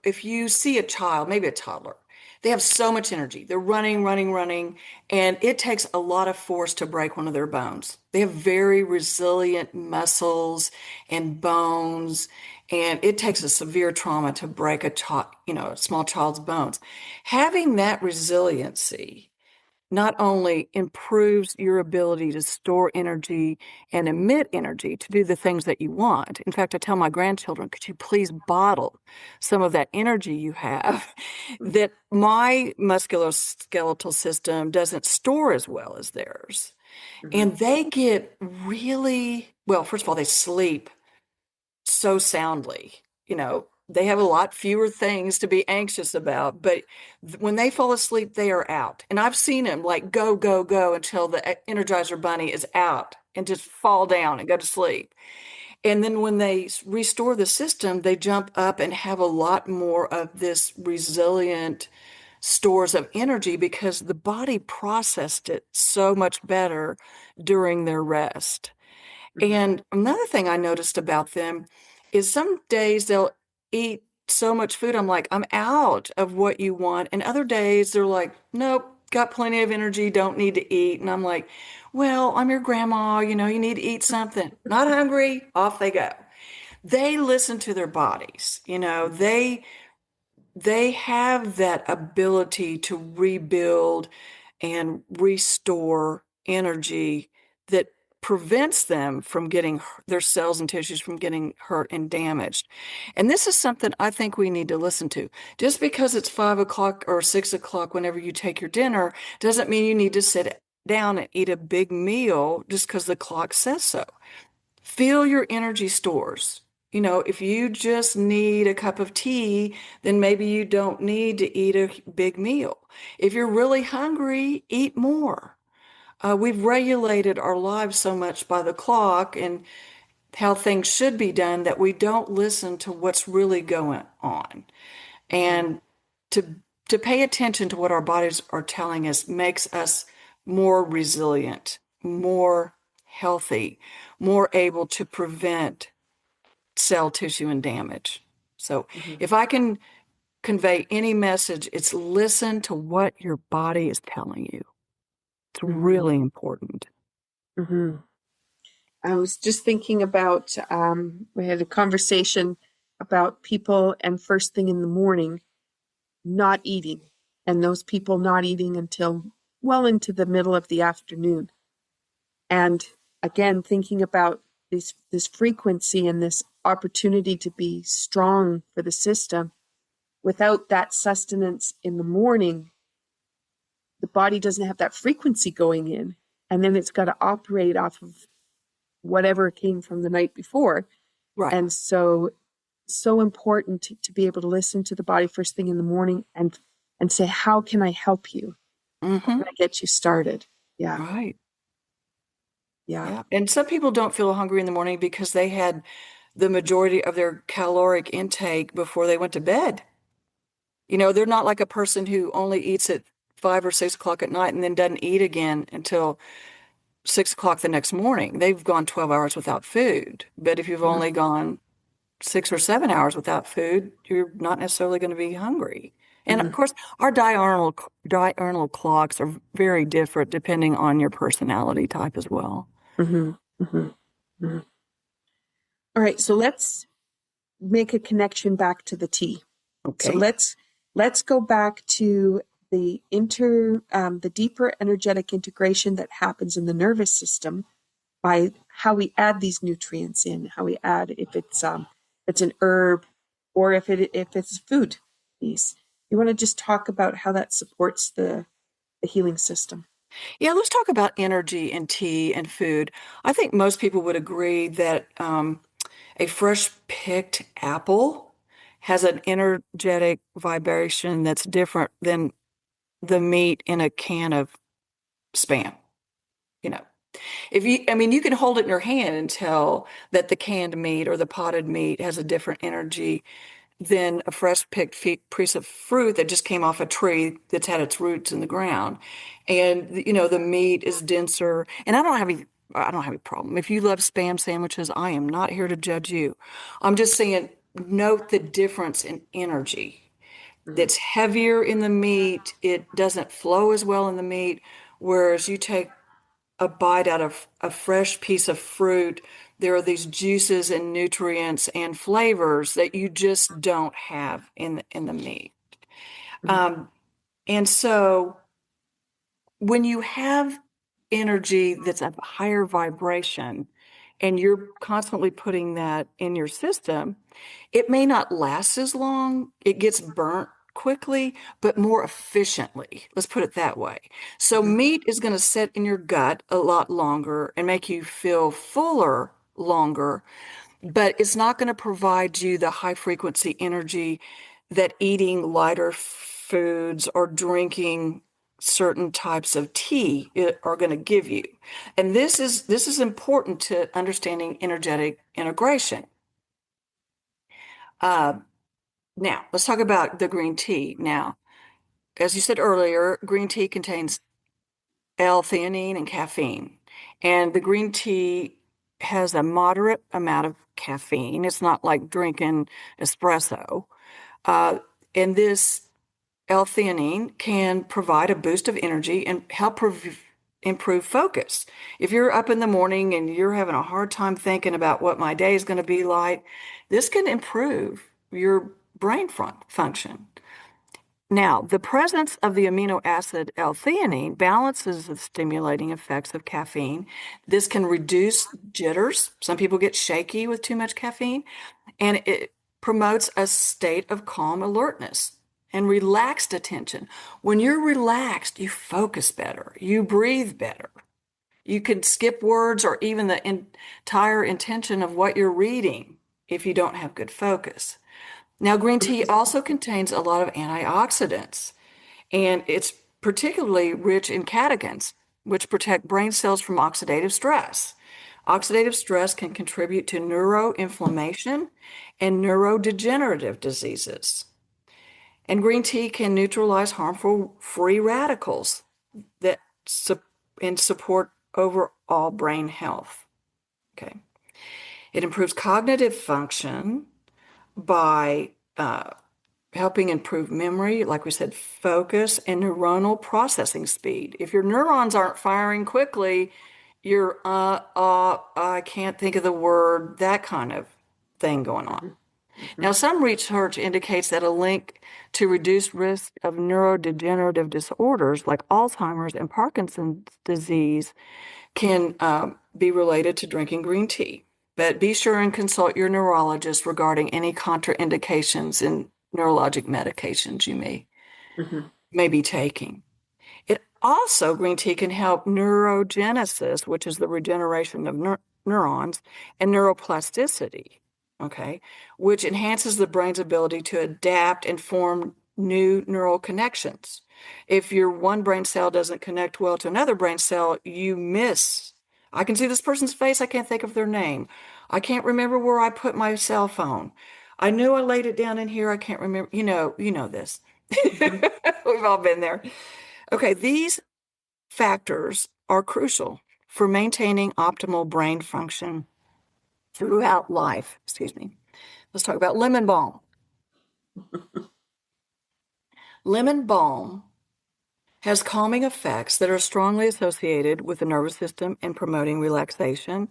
if you see a child, maybe a toddler, they have so much energy. They're running, and it takes a lot of force to break one of their bones. They have very resilient muscles and bones, and it takes a severe trauma to break a small child's bones. Having that resiliency not only improves your ability to store energy and emit energy to do the things that you want. In fact, I tell my grandchildren, could you please bottle some of that energy you have that my musculoskeletal system doesn't store as well as theirs. Mm-hmm. And they get really, well, first of all, they sleep so soundly. They have a lot fewer things to be anxious about, but when they fall asleep, they are out. And I've seen them like go, go, go until the Energizer Bunny is out and just fall down and go to sleep. And then when they restore the system, they jump up and have a lot more of this resilient stores of energy because the body processed it so much better during their rest. And another thing I noticed about them is some days they'll eat so much food. I'm like, I'm out of what you want. And other days they're like, nope, got plenty of energy, don't need to eat. And I'm like, well, I'm your grandma, you need to eat something. Not hungry, off they go. They listen to their bodies, they have that ability to rebuild and restore energy that prevents them from getting their cells and tissues from getting hurt and damaged. And this is something I think we need to listen to. Just because it's 5 o'clock or 6 o'clock whenever you take your dinner doesn't mean you need to sit down and eat a big meal just because the clock says so. Fill your energy stores. If you just need a cup of tea, then maybe you don't need to eat a big meal. If you're really hungry, eat more. We've regulated our lives so much by the clock and how things should be done that we don't listen to what's really going on. And to pay attention to what our bodies are telling us makes us more resilient, more healthy, more able to prevent cell tissue and damage. So if I can convey any message, it's listen to what your body is telling you. It's really important. Mm-hmm. I was just thinking about, we had a conversation about people and first thing in the morning not eating, and those people not eating until well into the middle of the afternoon. And again, thinking about this frequency and this opportunity to be strong for the system. Without that sustenance in the morning, the body doesn't have that frequency going in, and then it's got to operate off of whatever came from the night before. Right. And so important to be able to listen to the body first thing in the morning and say, how can I help you? How can I get you started? Yeah. Right. Yeah. And some people don't feel hungry in the morning because they had the majority of their caloric intake before they went to bed. They're not like a person who only eats at 5 or 6 o'clock at night and then doesn't eat again until 6 o'clock the next morning. They've gone 12 hours without food. But if you've only gone 6 or 7 hours without food, you're not necessarily going to be hungry. And of course, our diurnal clocks are very different depending on your personality type as well. All right. So let's make a connection back to the tea. Okay. So let's let's go back to the deeper energetic integration that happens in the nervous system by how we add these nutrients in, how we add if it's an herb or if it's food piece. You want to just talk about how that supports the healing system? Yeah, let's talk about energy and tea and food. I think most people would agree that a fresh picked apple has an energetic vibration that's different than the meat in a can of Spam. You know, if you, I mean, you can hold it in your hand and tell that the canned meat or the potted meat has a different energy than a fresh picked piece of fruit that just came off a tree that's had its roots in the ground. And, the meat is denser. And I don't have any problem. If you love Spam sandwiches, I am not here to judge you. I'm just saying, note the difference in energy. Mm-hmm. It's heavier in the meat. It doesn't flow as well in the meat. Whereas you take a bite out of a fresh piece of fruit, there are these juices and nutrients and flavors that you just don't have in the meat. Um, and so when you have energy that's of higher vibration and you're constantly putting that in your system, it may not last as long. It gets burnt quickly, but more efficiently. Let's put it that way. So Mm-hmm. meat is going to sit in your gut a lot longer and make you feel fuller longer, but it's not going to provide you the high frequency energy that eating lighter foods or drinking certain types of tea are going to give you. And this is important to understanding energetic integration. Uh, Now, let's talk about the green tea. Now, as you said earlier, green tea contains L-theanine and caffeine. And the green tea has a moderate amount of caffeine. It's not like drinking espresso. Uh, and this L-theanine can provide a boost of energy and help improve focus. If you're up in the morning and you're having a hard time thinking about what my day is going to be like, this can improve your brain function. Now, the presence of the amino acid L-theanine balances the stimulating effects of caffeine. This can reduce jitters. Some people get shaky with too much caffeine, and it promotes a state of calm alertness and relaxed attention. When you're relaxed, you focus better, you breathe better. You can skip words or even the entire intention of what you're reading if you don't have good focus. Now, green tea also contains a lot of antioxidants, and it's particularly rich in catechins, which protect brain cells from oxidative stress. Oxidative stress can contribute to neuroinflammation and neurodegenerative diseases. And green tea can neutralize harmful free radicals that and support overall brain health. Okay. It improves cognitive function by helping improve memory, like we said, focus and neuronal processing speed. If your neurons aren't firing quickly, you're, I can't think of the word, that kind of thing going on. Mm-hmm. Now, some research indicates that a link to reduced risk of neurodegenerative disorders like Alzheimer's and Parkinson's disease can be related to drinking green tea. But be sure and consult your neurologist regarding any contraindications in neurologic medications you Mm-hmm. may be taking. It also, green tea can help neurogenesis, which is the regeneration of neurons, and neuroplasticity, okay, which enhances the brain's ability to adapt and form new neural connections. If your one brain cell doesn't connect well to another brain cell, you miss. I can see this person's face. I can't think of their name. I can't remember where I put my cell phone. I knew I laid it down in here. I can't remember. You know this. Mm-hmm. We've all been there. Okay, these factors are crucial for maintaining optimal brain function throughout life. Excuse me. Let's talk about lemon balm. Lemon balm has calming effects that are strongly associated with the nervous system and promoting relaxation.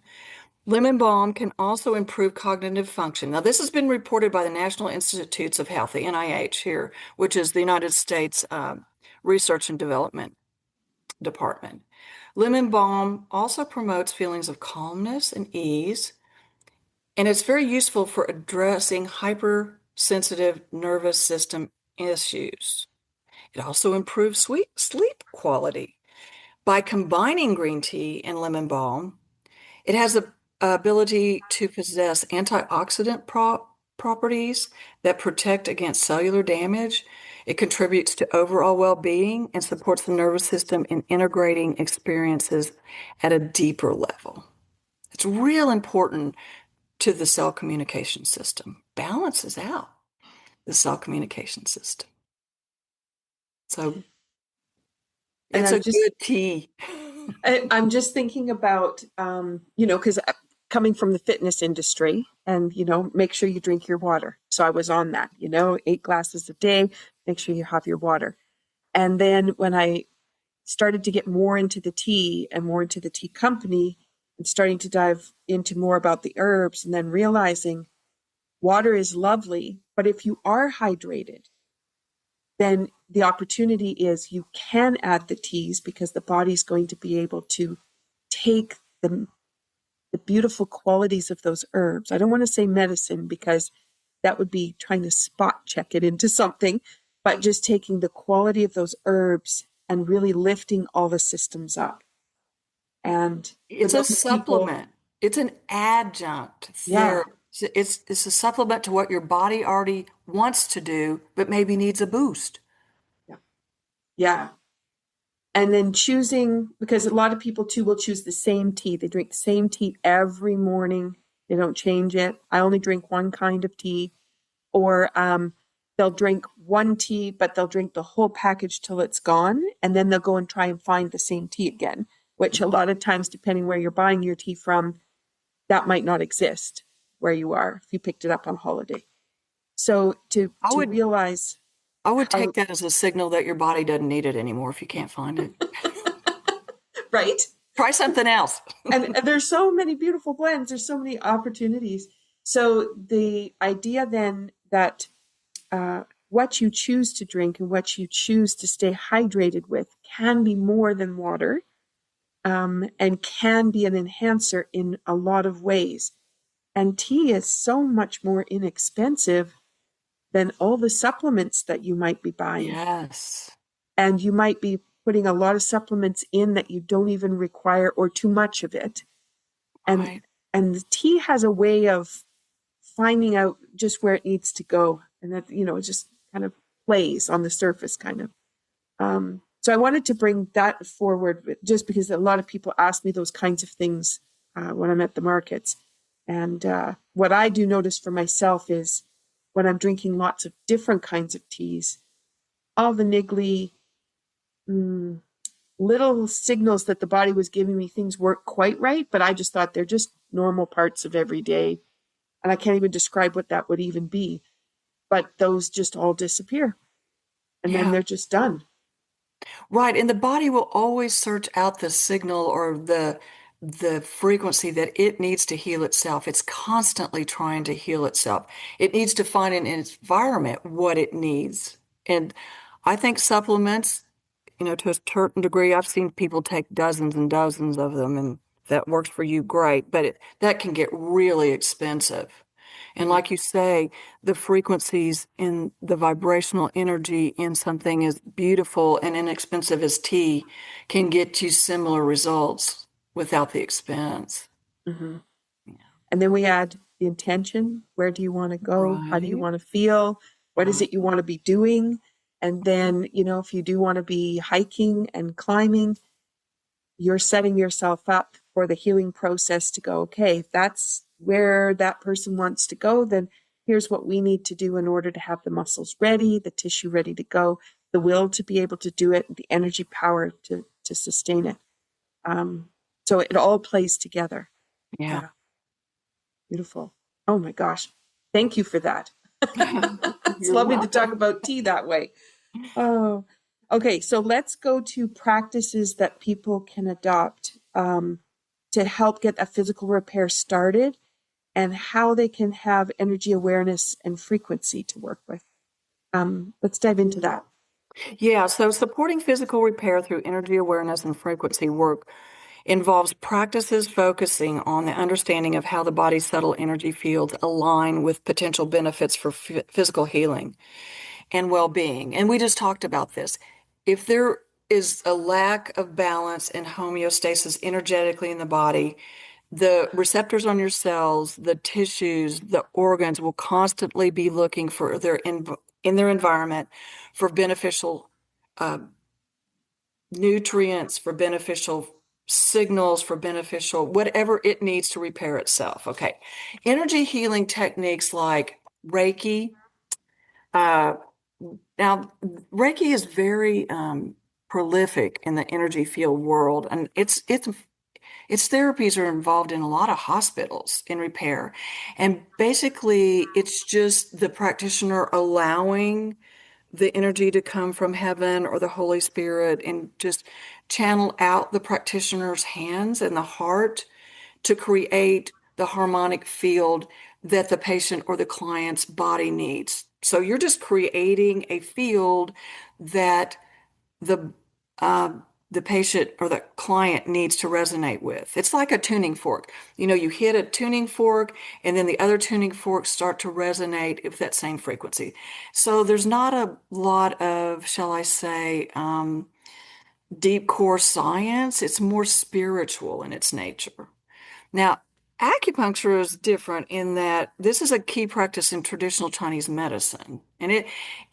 Lemon balm can also improve cognitive function. Now, this has been reported by the National Institutes of Health, the NIH here, which is the United States Research and Development Department. Lemon balm also promotes feelings of calmness and ease, and it's very useful for addressing hypersensitive nervous system issues. It also improves sleep quality. By combining green tea and lemon balm, it has the ability to possess antioxidant properties that protect against cellular damage. It contributes to overall well-being and supports the nervous system in integrating experiences at a deeper level. It's real important to the cell communication system. Balances out the cell communication system. So And it's a good tea. I'm just thinking about, because coming from the fitness industry and, make sure you drink your water. So I was on that, 8 glasses a day, make sure you have your water. And then when I started to get more into the tea and more into the tea company and starting to dive into more about the herbs and then realizing water is lovely, but if you are hydrated, then the opportunity is you can add the teas because the body's going to be able to take the beautiful qualities of those herbs. I don't want to say medicine because that would be trying to spot check it into something, but just taking the quality of those herbs and really lifting all the systems up. And it's a supplement. It's an adjunct therapy. It's a supplement to what your body already wants to do, but maybe needs a boost. Yeah. And then choosing, because a lot of people too will choose the same tea. They drink the same tea every morning. They don't change it. I only drink one kind of tea. Or they'll drink one tea, but they'll drink the whole package till it's gone. And then they'll go and try and find the same tea again, which a lot of times, depending where you're buying your tea from, that might not exist where you are if you picked it up on holiday. So to realize... I would take that as a signal that your body doesn't need it anymore if you can't find it. Right? Try something else. and there's so many beautiful blends. There's so many opportunities. So the idea then that what you choose to drink and what you choose to stay hydrated with can be more than water, and can be an enhancer in a lot of ways. And tea is so much more inexpensive than all the supplements that you might be buying. Yes. And you might be putting a lot of supplements in that you don't even require, or too much of it. And and the tea has a way of finding out just where it needs to go. And that, it just kind of plays on the surface kind of. So I wanted to bring that forward just because a lot of people ask me those kinds of things when I'm at the markets. And what I do notice for myself is when I'm drinking lots of different kinds of teas, all the niggly little signals that the body was giving me, things weren't quite right, but I just thought they're just normal parts of every day. And I can't even describe what that would even be. But those just all disappear. And then they're just done. Right. And the body will always search out the signal or the frequency that it needs to heal itself. It's constantly trying to heal itself. It needs to find in its environment what it needs. And I think supplements, to a certain degree, I've seen people take dozens and dozens of them, and that works for you, great. But that can get really expensive. And like you say, the frequencies in the vibrational energy in something as beautiful and inexpensive as tea can get you similar results without the expense. Mm-hmm. Yeah. And then we add the intention. Where do you want to go? Right. How do you want to feel? What is it you want to be doing? And then, if you do want to be hiking and climbing, you're setting yourself up for the healing process to go, okay, if that's where that person wants to go, then here's what we need to do in order to have the muscles ready, the tissue ready to go, the will to be able to do it, the energy power to sustain it. So it all plays together. Yeah. Beautiful. Oh my gosh. Thank you for that. It's lovely to talk about tea that way. Oh, okay. So let's go to practices that people can adopt. to help get a physical repair started, and how they can have energy awareness and frequency to work with. Let's dive into that. Yeah, so supporting physical repair through energy awareness and frequency work involves practices focusing on the understanding of how the body's subtle energy fields align with potential benefits for physical healing and well-being. And we just talked about this. If there is a lack of balance and homeostasis energetically in the body, the receptors on your cells, the tissues, the organs will constantly be looking for in their environment for beneficial uh, nutrients, for beneficial signals, for beneficial whatever it needs to repair itself. Okay. Energy healing techniques like Reiki. Uh, Now, Reiki is very prolific in the energy field world, and its therapies are involved in a lot of hospitals in repair. And basically, it's just the practitioner allowing the energy to come from heaven or the Holy Spirit and just channel out the practitioner's hands and the heart to create the harmonic field that the patient or the client's body needs. So you're just creating a field that the uh, the patient or the client needs to resonate with. It's like a tuning fork. You know, you hit a tuning fork and then the other tuning forks start to resonate with that same frequency. So there's not a lot of, shall I say, deep core science. It's more spiritual in its nature. Now, acupuncture is different in that this is a key practice in traditional Chinese medicine. And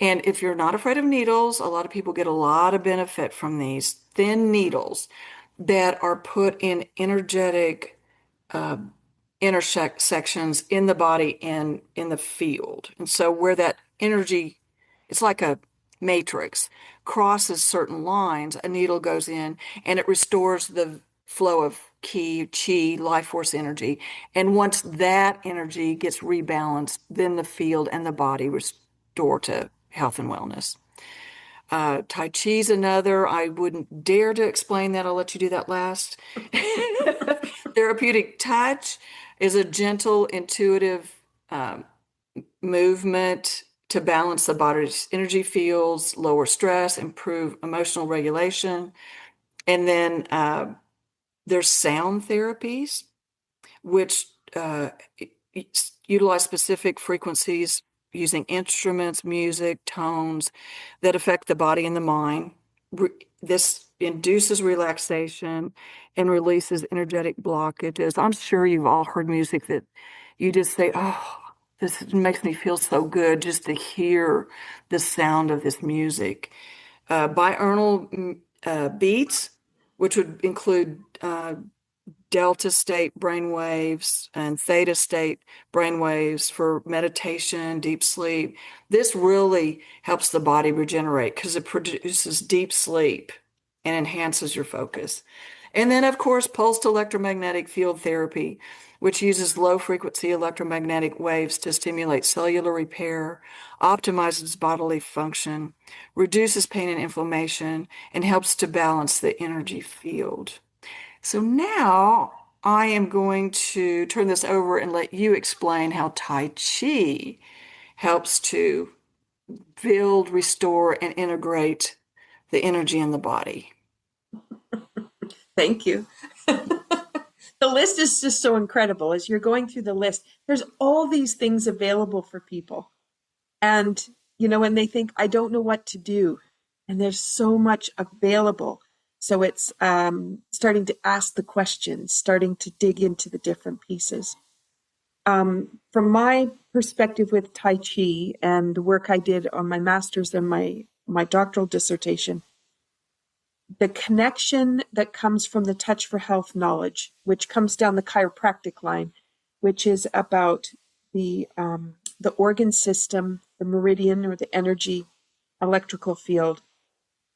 if you're not afraid of needles, a lot of people get a lot of benefit from these thin needles that are put in energetic uh, intersections in the body and in the field. And so where that energy, it's like a matrix, crosses certain lines, a needle goes in and it restores the flow of chi, life force energy. And once that energy gets rebalanced, then the field and the body restore to health and wellness. Tai Chi is another. I wouldn't dare to explain that. I'll let you do that last. Therapeutic touch is a gentle, intuitive movement to balance the body's energy fields, lower stress, improve emotional regulation. And then there's sound therapies, which utilize specific frequencies using instruments, music, tones that affect the body and the mind. This induces relaxation and releases energetic blockages. I'm sure you've all heard music that you just say, oh, this makes me feel so good just to hear the sound of this music. Binaural beats, which would include delta state brainwaves and theta state brainwaves for meditation, deep sleep. This really helps the body regenerate because it produces deep sleep and enhances your focus. And then, of course, pulsed electromagnetic field therapy, which uses low frequency electromagnetic waves to stimulate cellular repair, optimizes bodily function, reduces pain and inflammation, and helps to balance the energy field. So now I am going to turn this over and let you explain how Tai Chi helps to build, restore, and integrate the energy in the body. Thank you. The list is just so incredible. As you're going through the list, there's all these things available for people. And, you know, when they think, I don't know what to do, and there's so much available. So it's starting to ask the questions, starting to dig into the different pieces. From my perspective with Tai Chi and the work I did on my master's and my doctoral dissertation, the connection that comes from the Touch for Health knowledge, which comes down the chiropractic line, which is about the organ system, the meridian or the energy electrical field,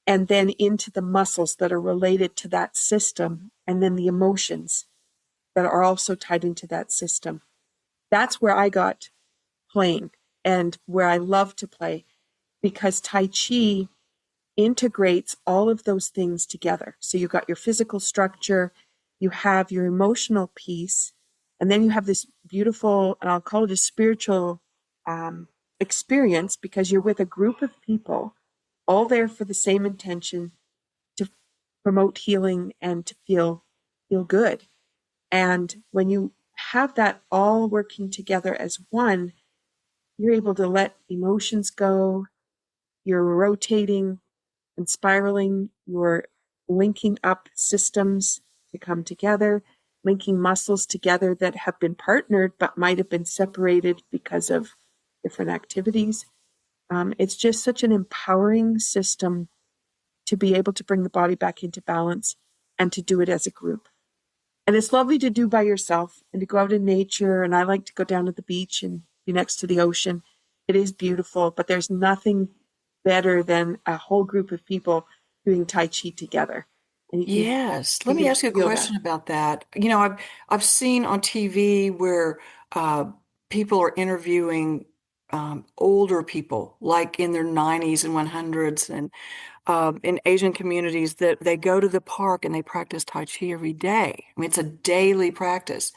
and then into the muscles that are related to that system, and then the emotions that are also tied into that system. That's where I got playing and where I love to play, because Tai Chi integrates all of those things together. So you've got your physical structure, you have your emotional piece, and then you have this beautiful, and I'll call it a spiritual experience, because you're with a group of people all there for the same intention, to promote healing and to feel good. And when you have that all working together as one, you're able to let emotions go. You're rotating and spiraling. You're linking up systems to come together, linking muscles together that have been partnered but might have been separated because of different activities. It's just such an empowering system to be able to bring the body back into balance and to do it as a group. And it's lovely to do by yourself and to go out in nature. And I like to go down to the beach and be next to the ocean. It is beautiful, but there's nothing better than a whole group of people doing Tai Chi together. And Yes. Let me ask you a question about that. I've seen on TV where people are interviewing older people, like in their 90s and 100s, and in Asian communities that they go to the park and they practice Tai Chi every day. I mean, it's a daily practice.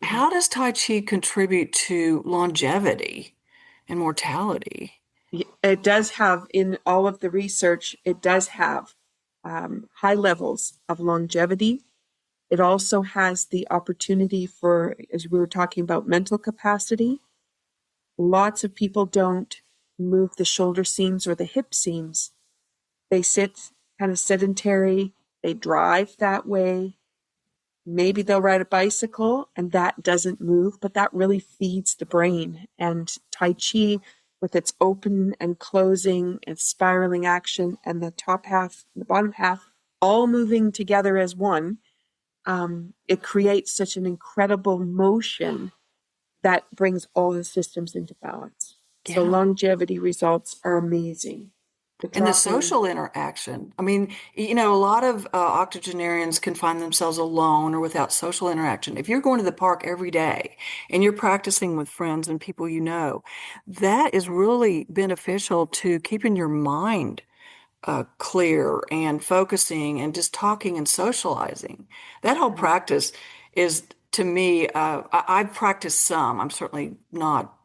How does Tai Chi contribute to longevity and mortality? It does have, in all of the research, it does have high levels of longevity. It also has the opportunity for, as we were talking about, mental capacity. Lots of people don't move the shoulder seams or the hip seams. They sit kind of sedentary. They drive that way. Maybe they'll ride a bicycle and that doesn't move, but that really feeds the brain. And Tai Chi, with its open and closing and spiraling action, and the top half, the bottom half, all moving together as one, it creates such an incredible motion that brings all the systems into balance. Yeah. So longevity results are amazing. And the social interaction. I mean, a lot of octogenarians can find themselves alone or without social interaction. If you're going to the park every day and you're practicing with friends and people that is really beneficial to keeping your mind clear and focusing and just talking and socializing. That whole practice is, to me, I've practiced some. I'm certainly not,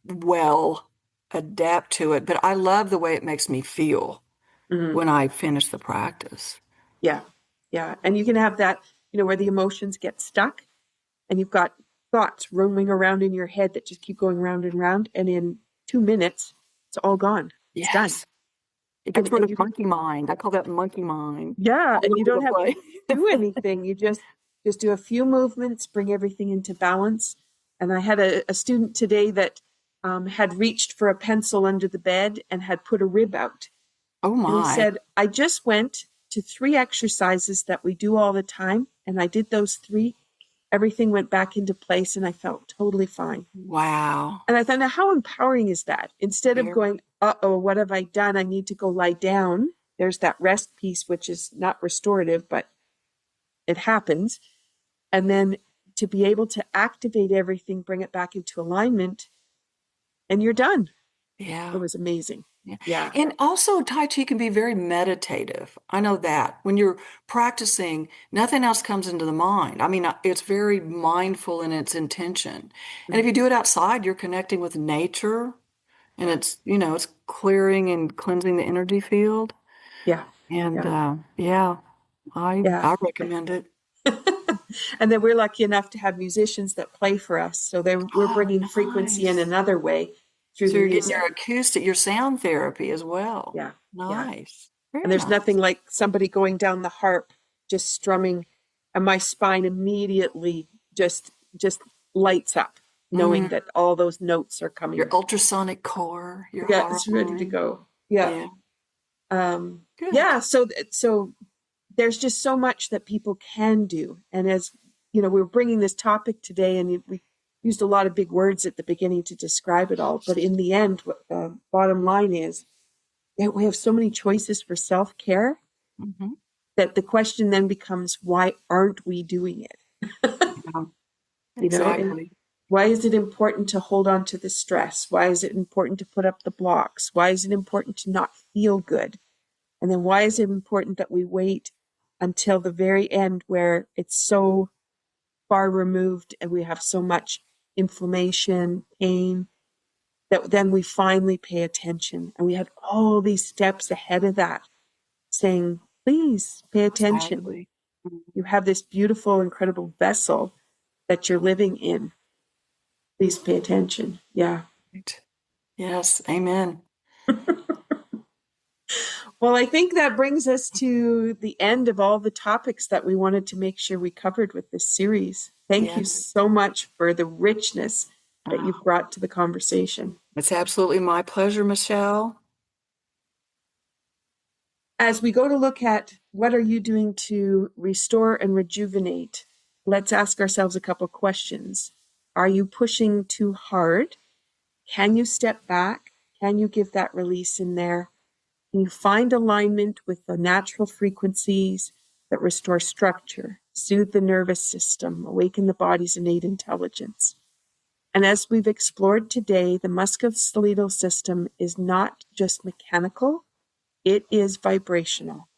well adapt to it, but I love the way it makes me feel when I finish the practice. Yeah. Yeah. And you can have that, where the emotions get stuck and you've got thoughts roaming around in your head that just keep going round and round. And in 2 minutes, it's all gone. It's done. It gets rid of monkey mind. I call that monkey mind. Yeah. And you don't have to do anything. You just do a few movements, bring everything into balance. And I had a student today that had reached for a pencil under the bed and had put a rib out. Oh my. And he said, I just went to 3 exercises that we do all the time. And I did those 3. Everything went back into place and I felt totally fine. Wow. And I thought, now how empowering is that? Instead of going, uh-oh, what have I done? I need to go lie down. There's that rest piece, which is not restorative, but it happens. And then to be able to activate everything, bring it back into alignment, and you're done. Yeah. It was amazing. Yeah. And also Tai Chi can be very meditative. I know that. When you're practicing, nothing else comes into the mind. I mean, it's very mindful in its intention. And if you do it outside, you're connecting with nature and it's clearing and cleansing the energy field. Yeah. And I recommend it. And then we're lucky enough to have musicians that play for us. So we're bringing frequency in another way. So you're getting your acoustic, your sound therapy as well. Yeah. Nice. Yeah. And there's nothing like somebody going down the harp, just strumming, and my spine immediately just lights up, knowing that all those notes are coming. Your ultrasonic core, your hara, it's ready to go. Yeah. So there's just so much that people can do. And as we're bringing this topic today, and we used a lot of big words at the beginning to describe it all. But in the end, what the bottom line is that we have so many choices for self-care that the question then becomes, why aren't we doing it? Exactly. Why is it important to hold on to the stress? Why is it important to put up the blocks? Why is it important to not feel good? And then why is it important that we wait until the very end where it's so far removed and we have so much inflammation, pain, that then we finally pay attention. And we have all these steps ahead of that saying, please pay attention. Exactly. You have this beautiful, incredible vessel that you're living in. Please pay attention. Yeah. Right. Yes. Amen. Well, I think that brings us to the end of all the topics that we wanted to make sure we covered with this series. Thank you Yes. so much for the richness that you've brought to the conversation. It's absolutely my pleasure, Michelle. As we go to look at what are you doing to restore and rejuvenate, let's ask ourselves a couple questions. Are you pushing too hard? Can you step back? Can you give that release in there? Can you find alignment with the natural frequencies that restore structure, soothe the nervous system, awaken the body's innate intelligence? And as we've explored today, the musculoskeletal system is not just mechanical, it is vibrational.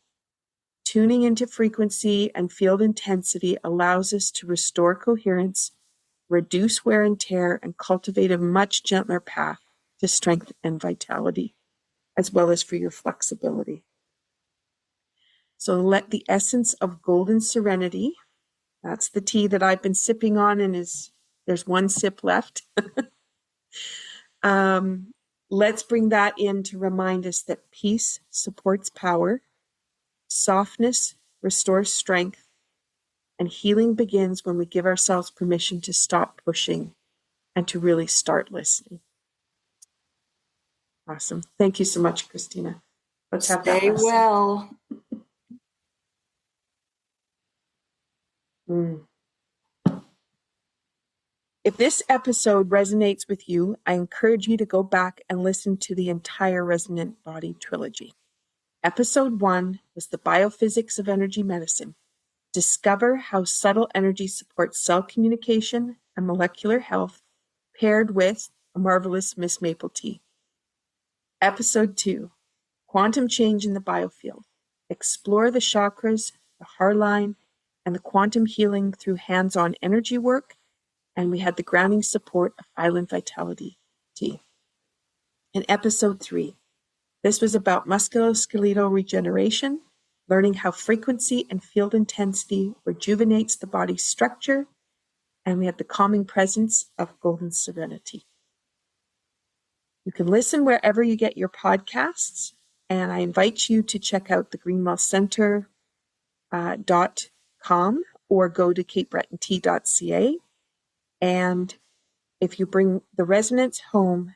Tuning into frequency and field intensity allows us to restore coherence, reduce wear and tear, and cultivate a much gentler path to strength and vitality, as well as for your flexibility. So let the essence of golden serenity, that's the tea that I've been sipping on, and there's one sip left. Let's bring that in to remind us that peace supports power, softness restores strength, and healing begins when we give ourselves permission to stop pushing and to really start listening. Awesome. Thank you so much, Christina. Let's have that Stay lesson. well. If this episode resonates with you, I encourage you to go back and listen to the entire Resonant Body trilogy. Episode 1 was the biophysics of energy medicine. Discover how subtle energy supports cell communication and molecular health, paired with a marvelous Miss Maple tea. Episode 2, quantum change in the biofield. Explore the chakras, the hara line, and the quantum healing through hands-on energy work. And we had the grounding support of Island VitaliTEA. In episode 3, this was about musculoskeletal regeneration, learning how frequency and field intensity rejuvenates the body's structure, and we had the calming presence of golden serenity. You can listen wherever you get your podcasts, and I invite you to check out the greenwellcenter.com or go to capebretontea.ca. And if you bring the resonance home,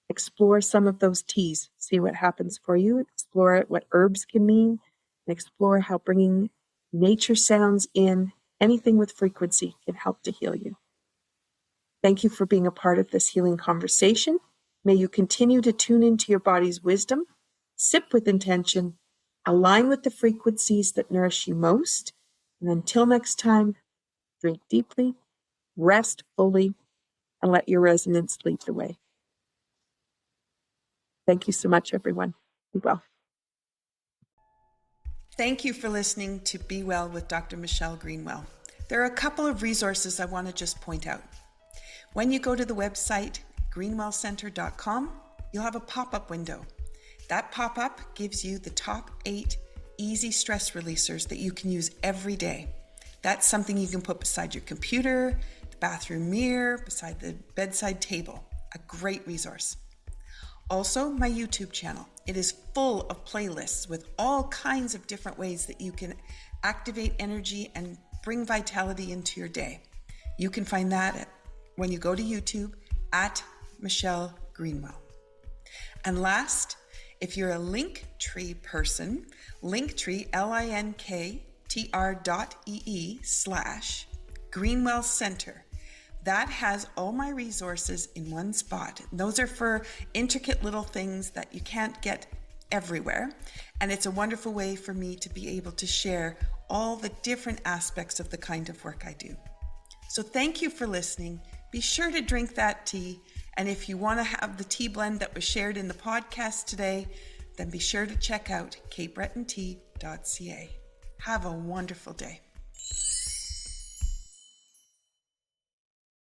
explore some of those teas, see what happens for you, explore what herbs can mean, and explore how bringing nature sounds in, anything with frequency, can help to heal you. Thank you for being a part of this healing conversation. May you continue to tune into your body's wisdom, sip with intention, align with the frequencies that nourish you most, and until next time, drink deeply, rest fully, and let your resonance lead the way. Thank you so much, everyone. Be well. Thank you for listening to Be Well with Dr. Michelle Greenwell. There are a couple of resources I want to just point out. When you go to the website, greenwellcenter.com, you'll have a pop-up window. That pop-up gives you the top 8 easy stress releasers that you can use every day. That's something you can put beside your computer, the bathroom mirror, beside the bedside table. A great resource. Also, my YouTube channel. It is full of playlists with all kinds of different ways that you can activate energy and bring vitality into your day. You can find that when you go to YouTube at Michelle Greenwell. And last, if you're a Linktree person, Linktree, linktr.ee/Greenwell Center. That has all my resources in one spot. Those are for intricate little things that you can't get everywhere. And it's a wonderful way for me to be able to share all the different aspects of the kind of work I do. So thank you for listening. Be sure to drink that tea. And if you want to have the tea blend that was shared in the podcast today, then be sure to check out capebretontea.ca. Have a wonderful day.